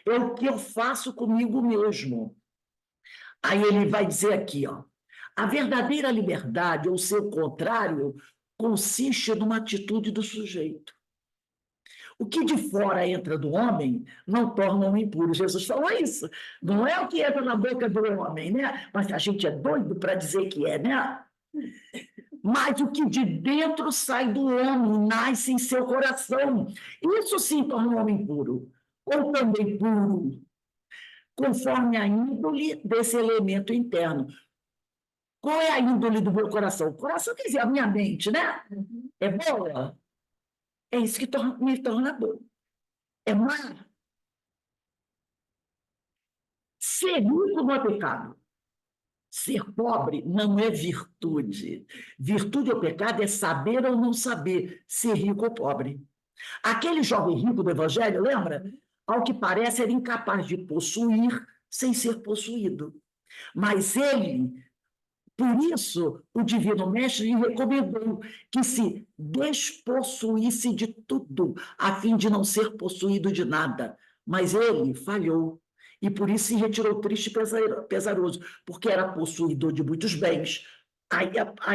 [SPEAKER 1] É o que eu faço comigo mesmo. Aí ele vai dizer aqui, ó, a verdadeira liberdade, ou seu contrário, consiste numa atitude do sujeito. O que de fora entra do homem não torna o homem impuro. Jesus falou isso. Não é o que entra na boca do homem, né? Mas a gente é doido para dizer que é, né? Mas o que de dentro sai do homem, nasce em seu coração. Isso sim torna o homem puro. Ou também puro, conforme a índole desse elemento interno. Qual é a índole do meu coração? O coração quer dizer a minha mente, né? É boa? É isso que me torna bom. É má. Ser rico não é pecado. Ser pobre não é virtude. Virtude ou pecado é saber ou não saber ser rico ou pobre. Aquele jovem rico do Evangelho, lembra? Ao que parece, era incapaz de possuir sem ser possuído. Mas ele, por isso, o Divino Mestre lhe recomendou que se despossuísse de tudo, a fim de não ser possuído de nada. Mas ele falhou. e por isso se retirou triste e pesaroso, porque era possuidor de muitos bens. Aí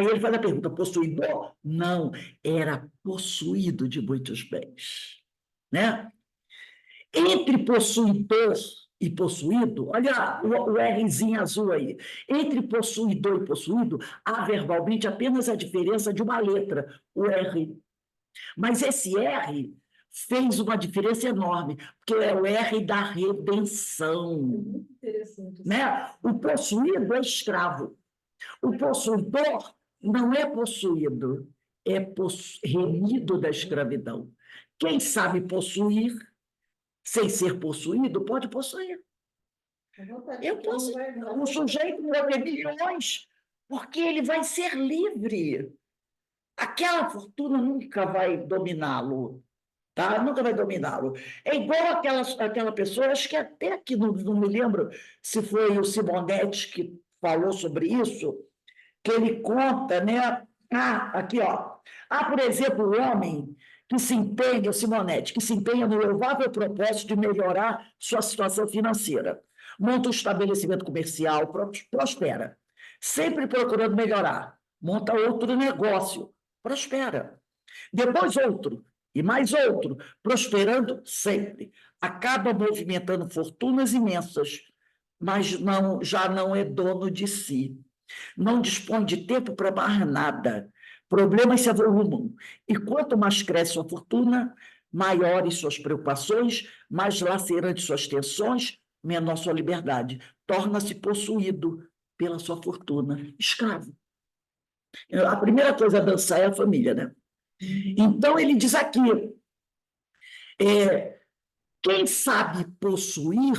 [SPEAKER 1] ele faz a pergunta: possuidor? Não, era possuído de muitos bens, né? Entre possuidor e possuído, olha o Rzinho azul aí. Entre possuidor e possuído, há verbalmente apenas a diferença de uma letra, o R. Mas esse R fez uma diferença enorme, porque é o R da redenção.
[SPEAKER 2] Muito interessante.
[SPEAKER 1] Né? O possuído é escravo. O possuidor não é possuído, é remido da escravidão. Quem sabe possuir sem ser possuído, pode possuir. Eu posso. O sujeito vai ter milhões, porque ele vai ser livre. Aquela fortuna nunca vai dominá-lo, tá? Nunca vai dominá-lo. É igual aquela pessoa, acho que até aqui, não me lembro se foi o Simonetti que falou sobre isso, que ele conta, né? Aqui, ó. Há, por exemplo, o homem que se empenha, o Simonetti, que se empenha no louvável propósito de melhorar sua situação financeira. Monta um estabelecimento comercial, prospera. Sempre procurando melhorar. Monta outro negócio, prospera. Depois outro, e mais outro, prosperando sempre. Acaba movimentando fortunas imensas, mas já não é dono de si. Não dispõe de tempo para mais nada. Problemas se avolumam. E quanto mais cresce sua fortuna, maiores suas preocupações, mais lacerantes suas tensões, menor sua liberdade. Torna-se possuído pela sua fortuna. Escravo. A primeira coisa a dançar é a família, né? Então, ele diz aqui, quem sabe possuir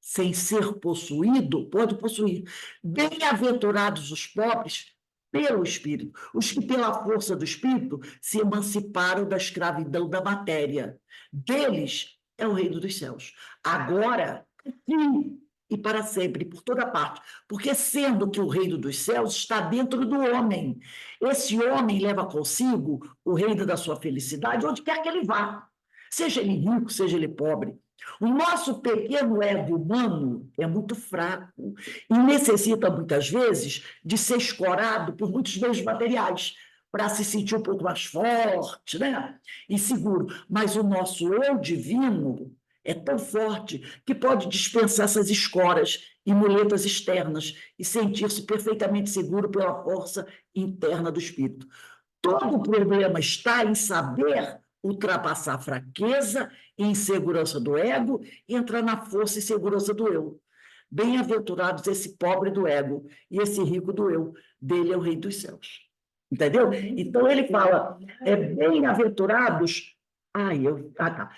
[SPEAKER 1] sem ser possuído, pode possuir. Bem-aventurados os pobres pelo Espírito, os que pela força do Espírito se emanciparam da escravidão da matéria. Deles é o reino dos céus. Agora, aqui e para sempre, por toda parte, porque sendo que o reino dos céus está dentro do homem, esse homem leva consigo o reino da sua felicidade onde quer que ele vá, seja ele rico, seja ele pobre. O nosso pequeno ego humano é muito fraco e necessita, muitas vezes, de ser escorado por muitos meios materiais para se sentir um pouco mais forte, né? E seguro. Mas o nosso eu divino é tão forte que pode dispensar essas escoras e muletas externas e sentir-se perfeitamente seguro pela força interna do espírito. Todo o problema está em saber ultrapassar a fraqueza e insegurança do ego e entrar na força e segurança do eu. Bem-aventurados esse pobre do ego e esse rico do eu. Dele é o rei dos céus. Entendeu? Então, ele fala, bem-aventurados... tá.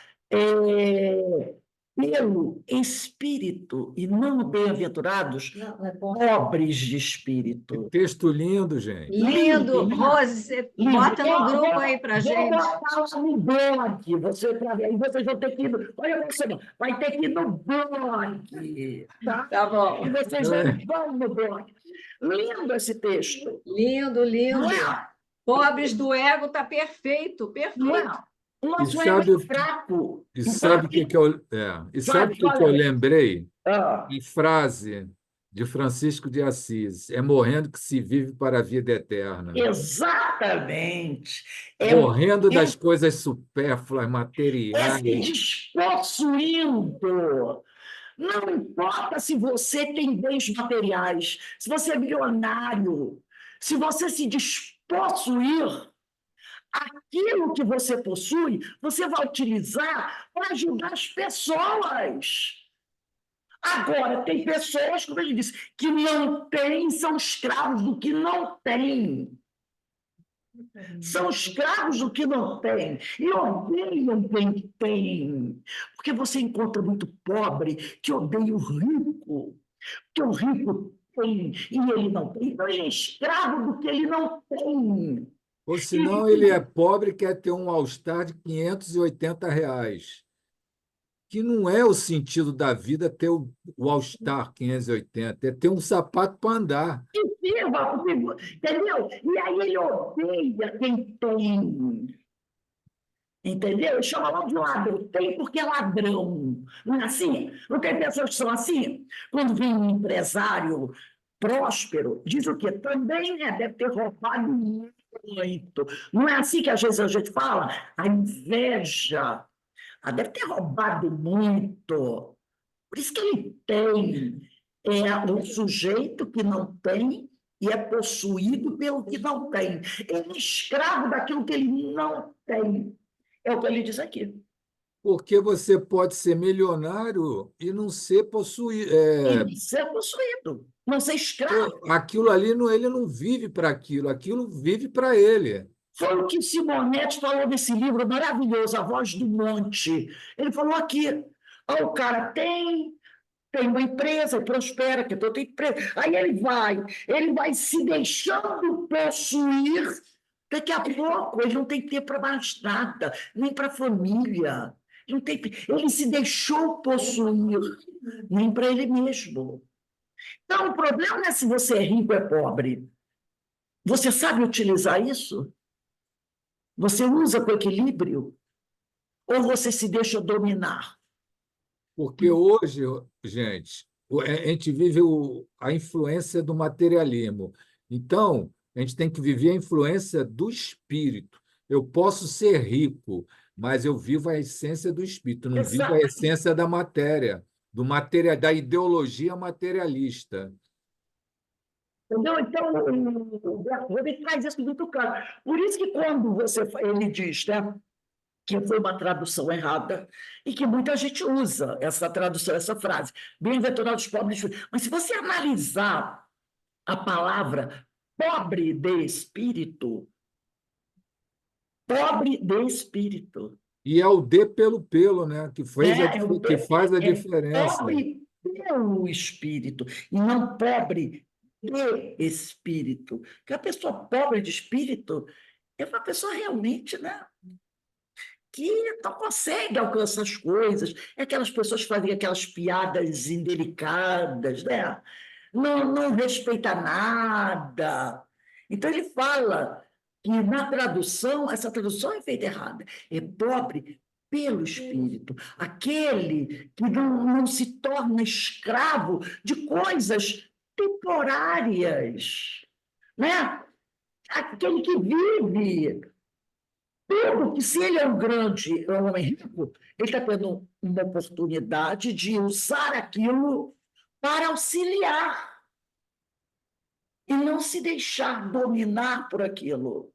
[SPEAKER 1] Pelo espírito, e não bem-aventurados, pobres de
[SPEAKER 5] Que
[SPEAKER 1] espírito.
[SPEAKER 5] texto lindo, gente.
[SPEAKER 3] Lindo.
[SPEAKER 1] Lindo.
[SPEAKER 3] Rose, você
[SPEAKER 1] Lindo.
[SPEAKER 3] bota no grupo aí para
[SPEAKER 1] Vou
[SPEAKER 3] gente.
[SPEAKER 1] botar lá no blog, vocês vão ter que ir, olha você, vai ter que ir no blog, tá?
[SPEAKER 3] Tá bom.
[SPEAKER 1] E vocês vão no blog. Lindo esse texto.
[SPEAKER 3] Lindo, lindo.
[SPEAKER 1] Não é?
[SPEAKER 3] Pobres do ego, está perfeito,
[SPEAKER 1] Não
[SPEAKER 3] perfeito.
[SPEAKER 1] é? O nosso
[SPEAKER 5] E
[SPEAKER 1] ego
[SPEAKER 5] sabe-
[SPEAKER 1] é fraco.
[SPEAKER 5] E sabe o que e sabe o que eu lembrei?
[SPEAKER 1] Ah,
[SPEAKER 5] A frase de Francisco de Assis: é morrendo que se vive para a vida eterna.
[SPEAKER 1] exatamente.
[SPEAKER 5] Morrendo das
[SPEAKER 1] é
[SPEAKER 5] coisas supérfluas,
[SPEAKER 1] se
[SPEAKER 5] materiais.
[SPEAKER 1] despossuindo. Não importa se você tem bens materiais, se você é milionário, se você se despossuir, aquilo que você possui, você vai utilizar para ajudar as pessoas. Agora, tem pessoas, como ele disse, que não têm, são escravos do que não têm. São escravos do que não têm e odeiam quem tem. Porque você encontra muito pobre que odeia o rico, que o rico tem e ele não tem. Então, ele é escravo do que ele não tem.
[SPEAKER 5] Ou senão ele é pobre e quer ter um All-Star de R$ 580, que não é o sentido da vida ter o All-Star 580, é ter um sapato para andar.
[SPEAKER 1] Entendeu? E aí ele odeia quem tem. Entendeu? Ele chama logo de ladrão. Tem porque é ladrão. Não é assim? Não tem pessoas que são assim? Quando vem um empresário próspero, diz o quê? Também deve ter roubado muito. Não é assim que às vezes a gente fala? A inveja. Deve ter roubado muito. Por isso que ele tem. É um sujeito que não tem e é possuído pelo que não tem. Ele é escravo daquilo que ele não tem. É o que ele diz aqui.
[SPEAKER 5] Porque você pode ser milionário e não ser possuído.
[SPEAKER 1] Ele ser possuído, não ser escravo.
[SPEAKER 5] Aquilo ali, ele não vive para aquilo, aquilo vive para ele.
[SPEAKER 1] Foi o que Simonetti falou nesse livro maravilhoso, A Voz do Monte. Ele falou aqui, o cara tem uma empresa, prospera, que eu tenho empresa. Aí ele vai se deixando possuir. Daqui a pouco ele não tem tempo para mais nada, nem para a família. Ele se deixou possuir, nem para ele mesmo. Então, o problema não é se você é rico ou é pobre. Você sabe utilizar isso? Você usa com equilíbrio? Ou você se deixa dominar?
[SPEAKER 5] Porque hoje, gente, a gente vive a influência do materialismo. Então, a gente tem que viver a influência do espírito. Eu posso ser rico, mas eu vivo a essência do espírito, não vivo a essência da matéria, da ideologia materialista.
[SPEAKER 1] Entendeu? Então, o Bertoldo traz isso muito claro. Por isso que quando ele diz, né, que foi uma tradução errada e que muita gente usa essa tradução, essa frase, bem-aventurados os pobres. Mas se você analisar a palavra pobre de espírito,
[SPEAKER 5] E é o D pelo pelo, né? Que faz a diferença.
[SPEAKER 1] Pobre pelo espírito, e não pobre de espírito. Porque a pessoa pobre de espírito é uma pessoa realmente, né, que não consegue alcançar as coisas. É aquelas pessoas que fazem aquelas piadas indelicadas, né? Não respeita nada. Então, ele fala que na tradução, essa tradução é feita errada. É pobre pelo espírito. Aquele que não se torna escravo de coisas temporárias, né? Aquele que vive tudo que, se ele é um homem rico, ele está tendo uma oportunidade de usar aquilo para auxiliar e não se deixar dominar por aquilo.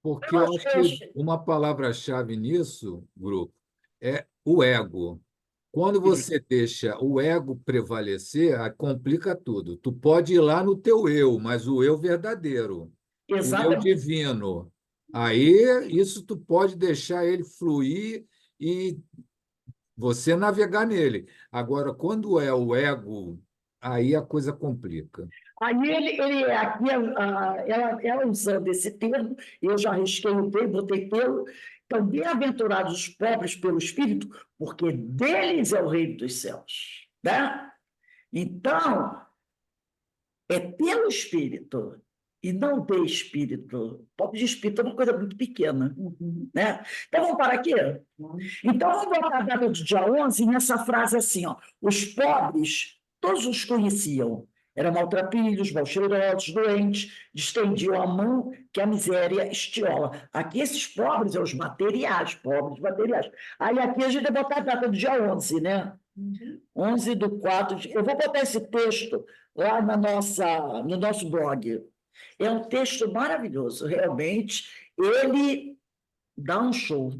[SPEAKER 5] Porque eu acho que uma palavra-chave nisso, grupo, é o ego. Quando você deixa o ego prevalecer, aí complica tudo. Tu pode ir lá no teu eu, mas o eu verdadeiro, o eu divino. Aí isso tu pode deixar ele fluir e você navegar nele. Agora, quando é o ego, aí a coisa complica.
[SPEAKER 1] Aí ele aqui, ela usando esse termo, eu já risquei o termo, botei pelo. Então, bem-aventurados os pobres pelo espírito, porque deles é o reino dos céus. Né? Então, é pelo espírito e não de espírito. Pobre de espírito é uma coisa muito pequena. Né? Então, vamos parar aqui? Então, vamos botar a data do dia 11 nessa frase assim, ó, os pobres, todos os conheciam, eram maltrapilhos, malcheirosos, doentes, distendiam a mão que a miséria estiola. Aqui esses pobres são os materiais, pobres materiais. Aí aqui a gente vai botar a data do dia 11, né? 11/4. Eu vou botar esse texto lá no nosso blog. É um texto maravilhoso, realmente. Ele dá um show.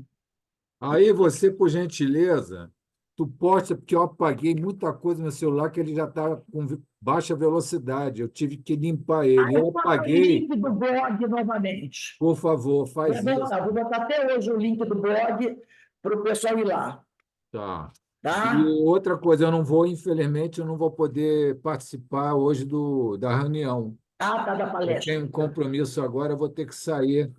[SPEAKER 5] Aí você, por gentileza, tu posta, porque eu apaguei muita coisa no celular que ele já está com baixa velocidade. Eu tive que limpar ele. Eu apaguei.
[SPEAKER 1] O link do blog novamente.
[SPEAKER 5] Por favor, faz isso.
[SPEAKER 1] Vou botar até hoje o link do blog para o pessoal ir lá.
[SPEAKER 5] Tá.
[SPEAKER 1] Tá?
[SPEAKER 5] E outra coisa, infelizmente, eu não vou poder participar hoje da reunião.
[SPEAKER 1] Tá, da
[SPEAKER 5] Eu
[SPEAKER 1] palestra.
[SPEAKER 5] tenho um compromisso agora, eu vou ter que sair.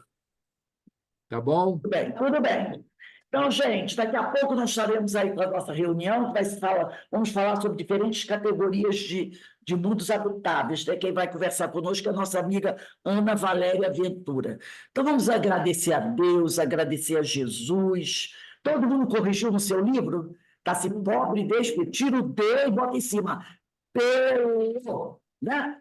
[SPEAKER 5] Tá bom?
[SPEAKER 1] Tudo bem, tudo bem. Então, gente, daqui a pouco nós estaremos aí com a nossa reunião, vamos falar sobre diferentes categorias de mundos habitáveis, né? Quem vai conversar conosco é a nossa amiga Ana Valéria Ventura. Então, vamos agradecer a Deus, agradecer a Jesus. Todo mundo corrigiu no seu livro? Está se pobre, tira o D e bota em cima. Pelo, né?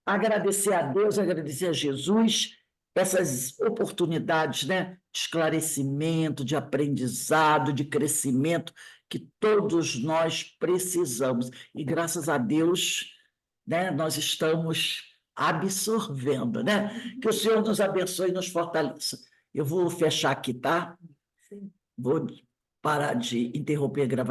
[SPEAKER 1] Agradecer a Deus, agradecer a Jesus, essas oportunidades, né, de esclarecimento, de aprendizado, de crescimento que todos nós precisamos. E graças a Deus, né, nós estamos absorvendo, né? Que o Senhor nos abençoe e nos fortaleça. Eu vou fechar aqui, tá? Vou parar de interromper a gravação.